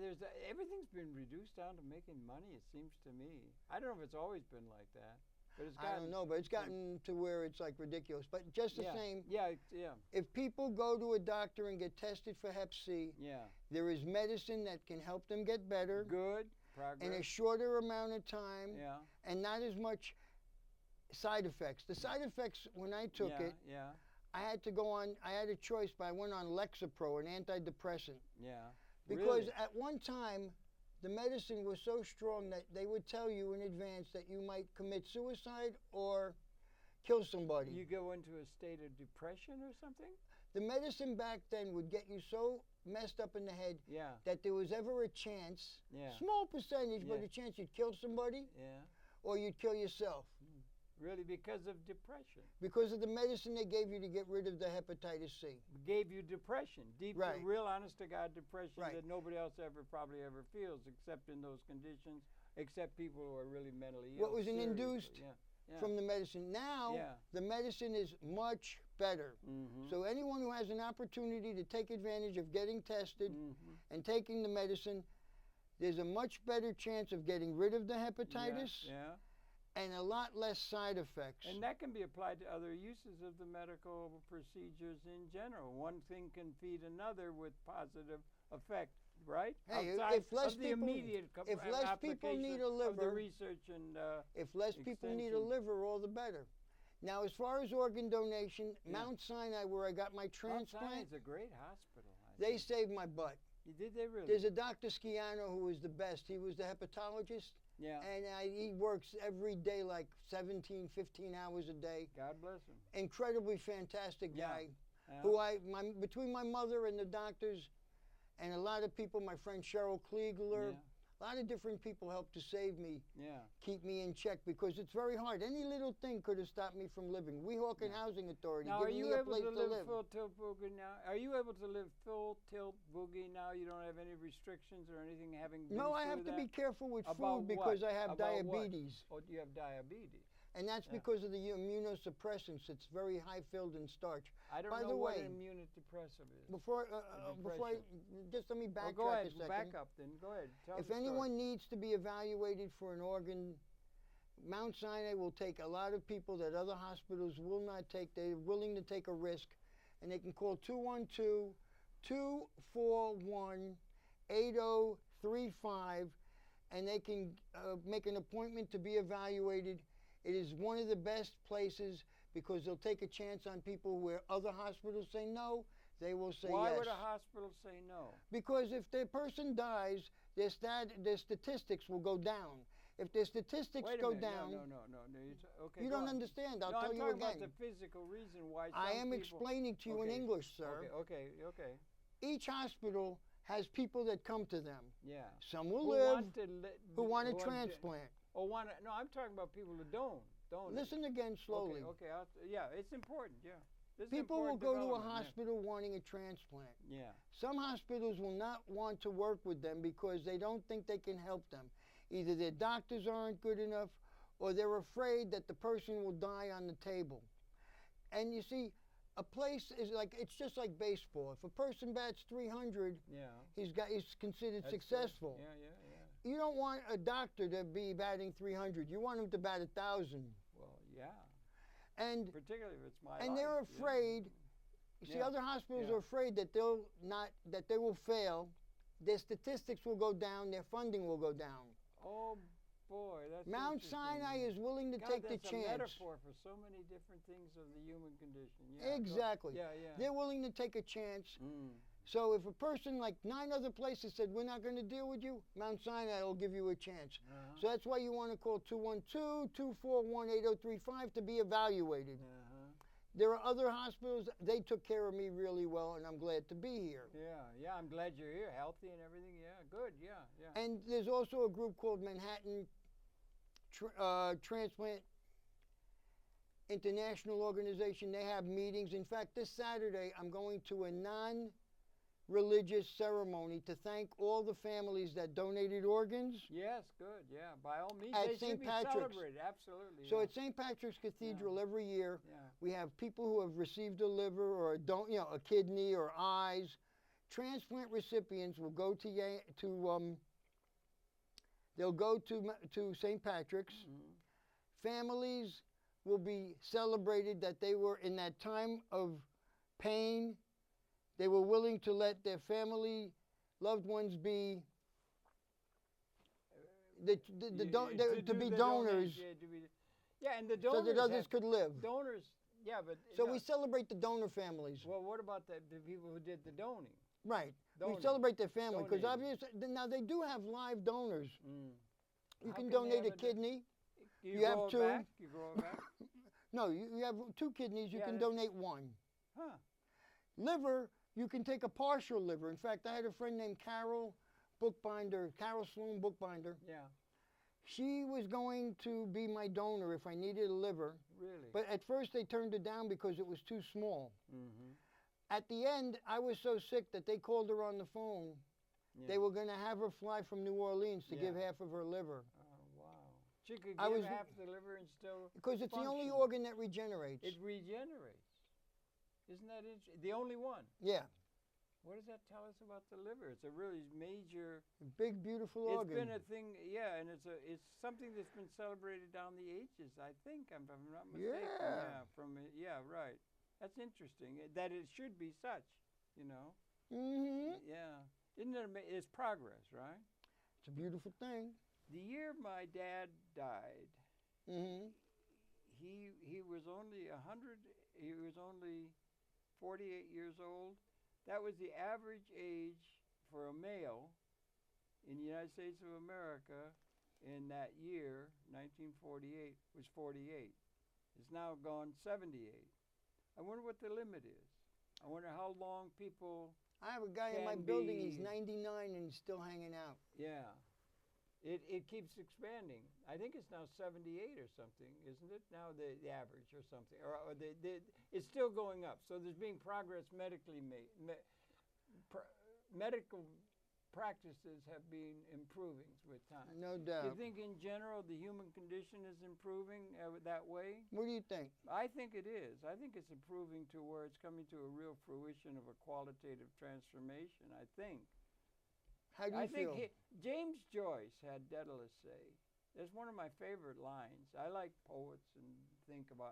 everything's been reduced down to making money, it seems to me. I don't know if it's always been like that, but it's I gotten. don't know, but it's gotten to where it's like ridiculous. But just the yeah. same, Yeah, yeah, if people go to a doctor and get tested for Hep C, yeah. there is medicine that can help them get better Good progress. in a shorter amount of time yeah. and not as much side effects. The side effects, when I took yeah, it, Yeah. I had to go on, I had a choice, but I went on Lexapro, an antidepressant. Yeah. Because Really? at one time, the medicine was so strong that they would tell you in advance that you might commit suicide or kill somebody. You go into a state of depression or something? The medicine back then would get you so messed up in the head Yeah. that there was ever a chance, Yeah. small percentage, but Yeah. a chance you'd kill somebody Yeah. or you'd kill yourself. Really, because of depression. Because of the medicine they gave you to get rid of the hepatitis C. Gave you depression, deep, Right. real honest to God depression Right. that nobody else probably ever feels, except in those conditions, except people who are really mentally ill. What was seriously. induced Yeah. from the medicine. Now, Yeah. the medicine is much better. Mm-hmm. So anyone who has an opportunity to take advantage of getting tested Mm-hmm. and taking the medicine, there's a much better chance of getting rid of the hepatitis Yeah. and a lot less side effects. And that can be applied to other uses of the medical procedures in general. One thing can feed another with positive effect, right? Hey, Outside if less of the people- immediate if less people application need a of the liver- research and If less people need a extension. liver, all the better. Now, as far as organ donation, Yeah. Mount Sinai, where I got my Mount Sinai transplant, is a great hospital. I they think. saved my butt. Did they really? There's a Dr. Sciano who was the best. He was the hepatologist, Yeah. and he works every day like 17, 15 hours a day. God bless him. Incredibly fantastic Yeah. guy. Yeah. Who between my mother and the doctors and a lot of people, my friend Cheryl Kliegler, a lot of different people helped to save me, Yeah. keep me in check, because it's very hard. Any little thing could have stopped me from living. Weehawken Housing Authority, Now, are giving you me a able place to to live live. full tilt boogie now? Are you able to live full tilt boogie now? You don't have any restrictions or anything having been No, I through have to that? be careful with About food because what? I have About what? diabetes. Oh, you have diabetes. And that's Yeah. because of the immunosuppressants. It's very high filled in starch. I don't By know the what way, an immunodepressive is. Before just let me Oh, backtrack go ahead. a second. Back up then. Go ahead. Tell If the story. anyone needs to be evaluated for an organ, Mount Sinai will take a lot of people that other hospitals will not take. They're willing to take a risk, and they can call 212-241-8035, and they can make an appointment to be evaluated. It is one of the best places because they'll take a chance on people where other hospitals say no, they will say Why yes. would a hospital say no? Because if the person dies, their statistics will go down. If their statistics Wait a go minute. down, No. Okay. you go don't on. understand. I'll No, tell I'm you talking again. about the physical reason why some I am people... explaining to you in Okay, English, sir. Okay. Each hospital has people that come to them. Yeah. Some will Who live, want to who want a to- transplant. Or want to, no, I'm talking about people who don't. Listen again slowly. Okay. Yeah, it's important. Yeah. This is People will important go to a development, hospital wanting a transplant. Yeah. Some hospitals will not want to work with them because they don't think they can help them. Either their doctors aren't good enough or they're afraid that the person will die on the table. And you see, a place is like, it's just like baseball. If a person bats 300, Yeah. he's considered That's successful. Good. Yeah. You don't want a doctor to be batting 300. You want him to bat 1,000. Well, yeah. And Particularly if it's my and life, they're yeah. afraid. You see, Yeah. other hospitals Yeah. are afraid that they will fail. Their statistics will go down. Their funding will go down. Oh, boy, that's Mount interesting. Sinai is willing to God, take the that's a chance. metaphor for so many different things of the human condition. Yeah, Exactly. Yeah. They're willing to take a chance. Mm. So if a person, like 9 other places, said, we're not going to deal with you, Mount Sinai will give you a chance. Uh-huh. So that's why you want to call 212-241-8035 to be evaluated. Uh-huh. There are other hospitals, they took care of me really well, and I'm glad to be here. Yeah, I'm glad you're here, healthy and everything. Yeah, good, yeah. And there's also a group called Manhattan Transplant International Organization. They have meetings. In fact, this Saturday, I'm going to a non-religious ceremony to thank all the families that donated organs. Yes, good, yeah. By all means, At they St. should be Patrick's. celebrated, absolutely. So yeah. at St. Patrick's Cathedral every year, Yeah. we have people who have received a liver or a kidney or eyes. Transplant recipients will go they'll go to St. Patrick's. Mhm. Families will be celebrated that they were in that time of pain. They were willing to let their family, loved ones be to be donors, Yeah, and the so donors that others could live. donors, yeah, but So we celebrate the donor families. well, what about the people who did the doning? Right. Donate. We celebrate their family because Donating. obviously now they do have live donors. You How can they donate have a kidney. You, You have grow it two. back? You grow it back? No, you have 2 kidneys. You Yeah, can that's- donate 1. Huh. Liver, you can take a partial liver. In fact, I had a friend named Carol Sloan Bookbinder. Yeah. She was going to be my donor if I needed a liver. Really? But at first they turned it down because it was too small. Mm-hmm. At the end, I was so sick that they called her on the phone. Yeah. They were going to have her fly from New Orleans to give Yeah. half of her liver. Oh, wow. She could I give was- half the liver and still Because it's the only function. organ that regenerates. It regenerates. Isn't that interesting? The only one. Yeah. What does that tell us about the liver? It's a really major. Big, beautiful It's organ. been a thing, yeah, and it's something that's been celebrated down the ages. I think, if I'm not mistaken. Yeah. Right. That's interesting. That it should be such, you know. Mm-hmm. Yeah. Isn't it amazing? It's progress, right? It's a beautiful thing. The year my dad died, Mm-hmm. he was only 100. He was only 48 years old. That was the average age for a male in the United States of America in that year, 1948, was 48. It's now gone 78. I wonder what the limit is. I wonder how long people. I have a guy in my Can building. He's be- 99 and he's still hanging out. Yeah. It keeps expanding. I think it's now 78 or something, isn't it? Now the average or something. Or it's still going up. So there's being progress medically made. Medical practices have been improving with time. No You doubt. think in general the human condition is improving that way? What do you think? I think it is. I think it's improving to where it's coming to a real fruition of a qualitative transformation, I think. How do you I feel? think James Joyce had Daedalus say. That's one of my favorite lines. I like poets and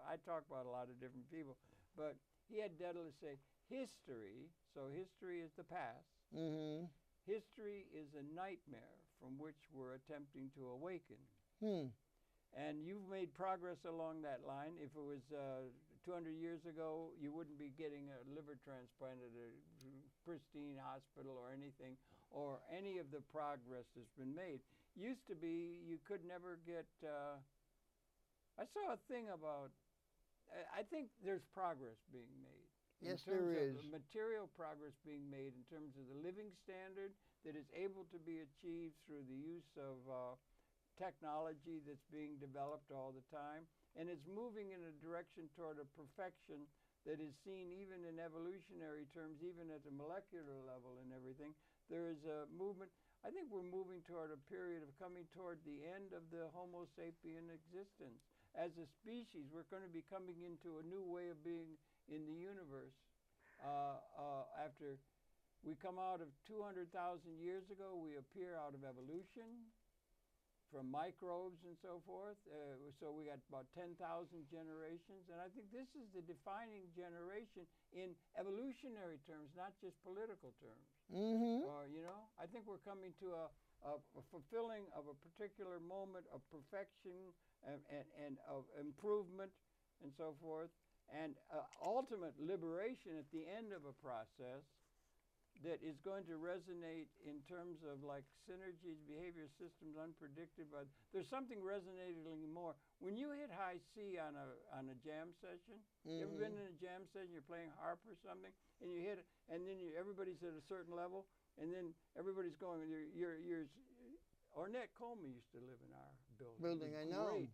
I talk about a lot of different people, but he had Daedalus say, history, so history is the past. Mm-hmm. History is a nightmare from which we're attempting to awaken. And you've made progress along that line. If it was 200 years ago, you wouldn't be getting a liver transplant at a pristine hospital or anything, or any of the progress that's been made. Used to be you could never get. I saw a thing about. I think there's progress being made. Yes, in terms there of is. material progress being made in terms of the living standard that is able to be achieved through the use of technology that's being developed all the time. And it's moving in a direction toward a perfection that is seen even in evolutionary terms, even at the molecular level and everything. There is a movement. I think we're moving toward a period of coming toward the end of the Homo sapien existence. As a species, we're going to be coming into a new way of being in the universe. After we come out of 200,000 years ago, we appear out of evolution from microbes and so forth. So we got about 10,000 generations. And I think this is the defining generation in evolutionary terms, not just political terms. Mm-hmm. I think we're coming to a fulfilling of a particular moment of perfection and of improvement and so forth, and ultimate liberation at the end of a process that is going to resonate in terms of like synergies, behavior systems, unpredicted. But there's something resonating more when you hit high C on a jam session. You ever been in a jam session? You're playing harp or something, and you hit it, and then everybody's at a certain level, and then everybody's going. You're Ornette Coleman used to live in our building. I know. Great,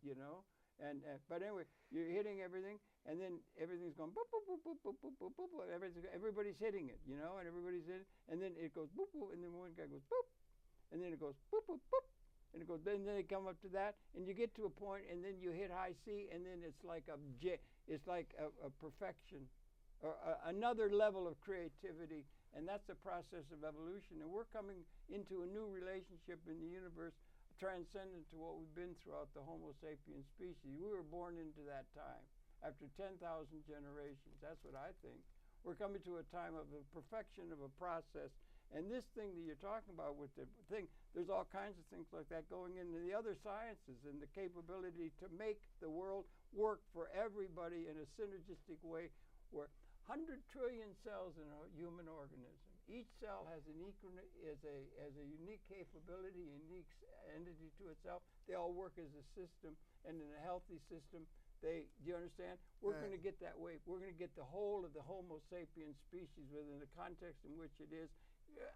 And but anyway, you're hitting everything, and then everything's going boop boop boop boop boop boop boop boop. Everybody's hitting it, and everybody's in, and then it goes boop boop, and then one guy goes boop, and then it goes boop boop boop, and it goes. Then they come up to that, and you get to a point, and then you hit high C, and then it's like a perfection, or another level of creativity, and that's the process of evolution. And we're coming into a new relationship in the universe, transcendent to what we've been throughout the Homo sapien species. We were born into that time after 10,000 generations. That's what I think. We're coming to a time of the perfection of a process. And this thing that you're talking about with the thing, there's all kinds of things like that going into the other sciences, and the capability to make the world work for everybody in a synergistic way, where 100 trillion cells in a human organism. each cell has an unique capability, unique entity to itself. They all work as a system, and in a healthy system, do you understand? We're going to get that way. We're going to get the whole of the Homo sapiens species within the context in which it is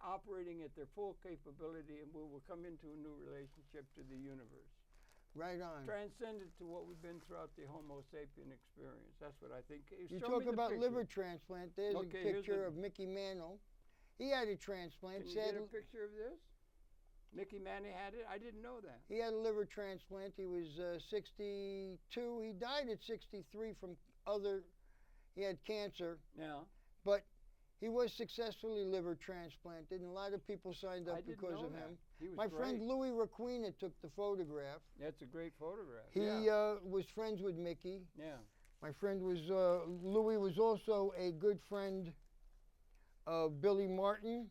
operating at their full capability, and we will come into a new relationship to the universe. Right on. Transcendent to what we've been throughout the Homo sapien experience. That's what I think. You talk about liver transplant. There's a picture of Mickey Mantle. He had a transplant. Can you get a picture of this? Mickey Mantle had it? I didn't know that. He had a liver transplant. He was 62. He died at 63 from he had cancer. Yeah. But he was successfully liver transplanted, and a lot of people signed up because of him. My friend Louis Requena took the photograph. That's a great photograph. He was friends with Mickey. Yeah. My friend was, Louis was also a good friend of Billy Martin.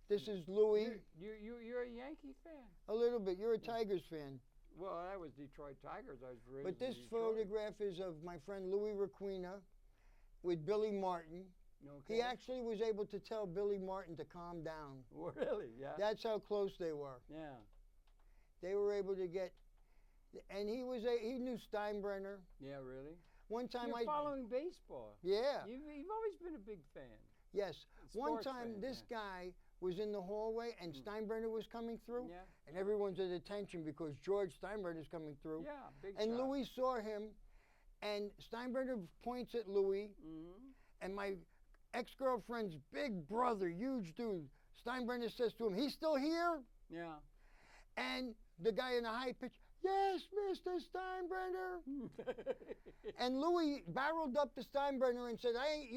This is Louis. You're a Yankee fan? A little bit. You're a Tigers fan. Well, I was Detroit Tigers. I was raised But this photograph is of my friend Louis Requena with Billy Martin. Okay. He actually was able to tell Billy Martin to calm down. Really? Yeah. That's how close they were. Yeah. They were able to get, and he knew Steinbrenner. Yeah, really? One time You're following baseball. Yeah. You've always been a big fan. Yes. One time this guy was in the hallway and Steinbrenner was coming through. Yeah. And everyone's at attention because George Steinbrenner is coming through. Yeah, big And shot. Louis saw him, and Steinbrenner points at Louis, and my ex-girlfriend's big brother, huge dude, Steinbrenner says to him, "He's still here?" Yeah. And the guy in a high pitch, "Yes, Mr. Steinbrenner." And Louis barreled up to Steinbrenner and said, I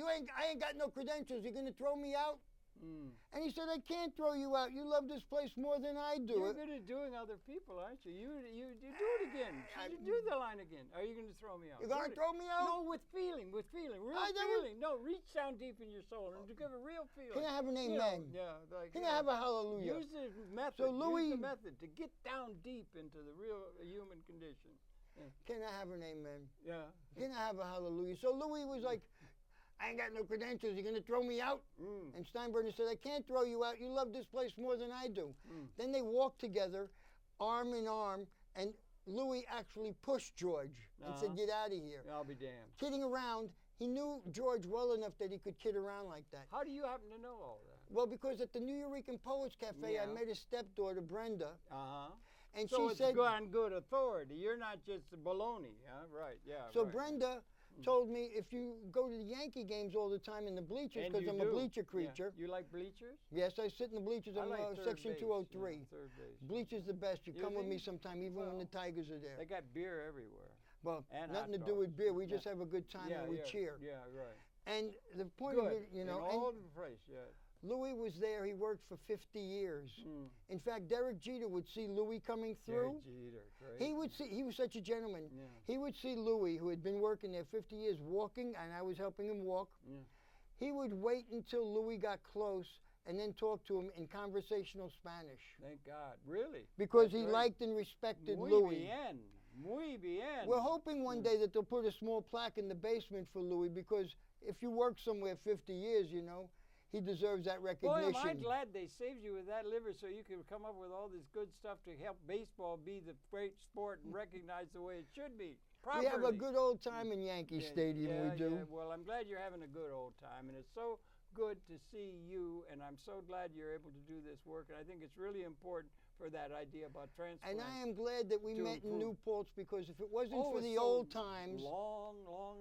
ain't got no credentials. You gonna throw me out?" And he said, "I can't throw you out. You love this place more than I do." You're good at doing other people, aren't you? You do it again. Do the line again. Are you going to throw me out? You're going to throw me out? No, with feeling, real feeling. No, reach down deep in your soul and give a real feeling. Can I have an amen? Can I have a hallelujah? Use the method. So Louis, use the method to get down deep into the real human condition. Yeah. Can I have an amen? Yeah. Can I have a hallelujah? So Louis was like, "I ain't got no credentials. You're going to throw me out?" And Steinbrenner said, "I can't throw you out. You love this place more than I do." Then they walked together, arm in arm, and Louis actually pushed George and said, "Get out of here." I'll be damned. Kidding around. He knew George well enough that he could kid around like that. How do you happen to know all that? Well, because at the Nuyorican Poets Cafe, I met his stepdaughter, Brenda. And so she said, on good authority. You're not just baloney, huh? Right, yeah. So Brenda told me, if you go to the Yankee games all the time in the bleachers, because I'm a bleacher creature. Yeah. You like bleachers? Yes, I sit in the bleachers. I'm like section 203. Yeah, third base. Bleachers the best. You come with me sometime, even when the Tigers are there. They got beer everywhere. Well, and nothing to do with beer. We just have a good time and we cheer. Yeah, right. And the point of it, you know, all the place, yeah. Louis was there. He worked for 50 years. In fact, Derek Jeter would see Louis coming through. Derek Jeter, great. He would see. He was such a gentleman. Yeah. He would see Louis, who had been working there 50 years, walking, and I was helping him walk. Yeah. He would wait until Louis got close and then talk to him in conversational Spanish. Thank God. Really? Because he liked and respected Louis. Muy bien. We're hoping one day that they'll put a small plaque in the basement for Louis, because if you work somewhere 50 years, you know, he deserves that recognition. Boy, am I glad they saved you with that liver so you could come up with all this good stuff to help baseball be the great sport and recognized the way it should be. Properly. We have a good old time in Yankee Stadium, we do. Yeah. Well, I'm glad you're having a good old time, and it's so good to see you, and I'm so glad you're able to do this work, and I think it's really important for that idea about transplant. And I am glad that we met in New Paltz, because if it wasn't for the so old times, long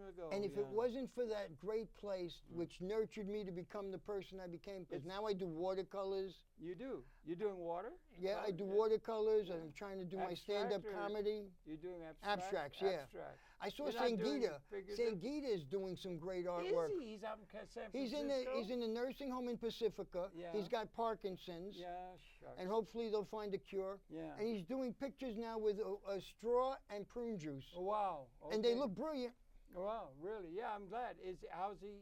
ago, and if it wasn't for that great place which nurtured me to become the person I became, because now I do watercolors. You do? You're doing water? Yeah, I do watercolors, and I'm trying to do my stand-up comedy. You're doing abstracts, yeah. Abstract. I saw Sangeeta. Sangeeta is doing some great artwork. Is he? He's out in San Francisco? He's in a nursing home in Pacifica. Yeah. He's got Parkinson's. Yeah, shucks. And hopefully they'll find a cure. Yeah. And he's doing pictures now with a straw and prune juice. Oh, wow. Okay. And they look brilliant. Wow, really? Yeah, I'm glad. How's he?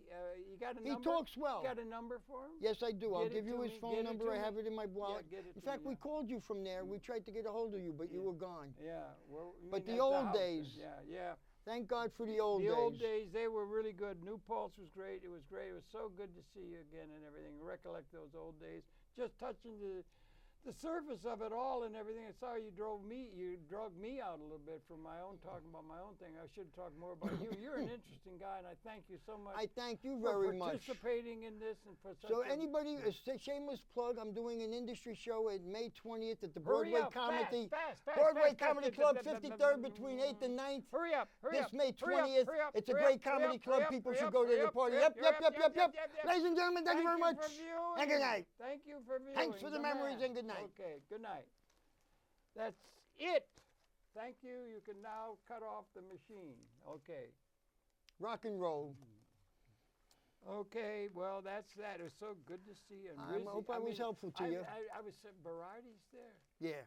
You got a number? He talks well. You got a number for him? Yes, I do. I'll give you his phone number. I have it in my wallet. Yeah, in fact, we called you from there. We tried to get a hold of you, but you were gone. Yeah. But the old days. Yeah. Thank God for the old The days. old days, they were really good. New Paltz was great. It was great. It was so good to see you again and everything. Recollect those old days. Just touching the surface of it all and everything. I saw you drug me out a little bit from my own, talking about my own thing. I should talk more about you. You're an interesting guy, and I thank you so much. I thank you for very much. participating in this and for such So a anybody, a shameless plug, I'm doing an industry show at May 20th at the Hurry Broadway up, Comedy fast, Broadway fast, Comedy fast, Club, fast, 53rd between 8th and 9th. Hurry up, hurry This up. May hurry 20th. up, It's a hurry great up, comedy hurry club. up, People hurry should up, go to hurry the up, party. hurry up, Yep. yep. Ladies and gentlemen, thank you very much. For viewing. And good night. Thank you for viewing. Thanks for the memories and good night. Okay, good night. That's it. Thank you. You can now cut off the machine. Okay. Rock and roll. Okay, well, that's that. It was so good to see you. I hope I was helpful to you. I was saying, Variety's there. Yeah.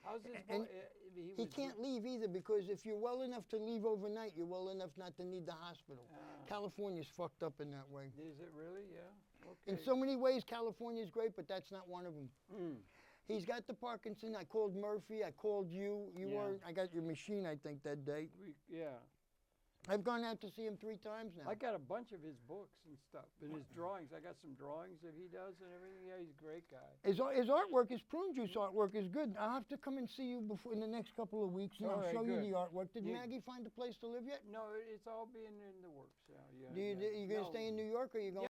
How's this And going? he can't leave either because if you're well enough to leave overnight, you're well enough not to need the hospital. California's fucked up in that way. Is it really? Yeah. Okay. In so many ways, California's great, but that's not one of them. He's got the Parkinson. I called Murphy. I called you. You weren't. I got your machine, I think, that day. Yeah. I've gone out to see him 3 times now. I got a bunch of his books and stuff and his drawings. I got some drawings that he does and everything. Yeah, he's a great guy. His artwork, his prune juice artwork is good. I'll have to come and see you before in the next couple of weeks, and All I'll right, show good. you the artwork. Did You- Maggie find a place to live yet? No, it's all being in the works. Yeah. You going to stay in New York, or you going?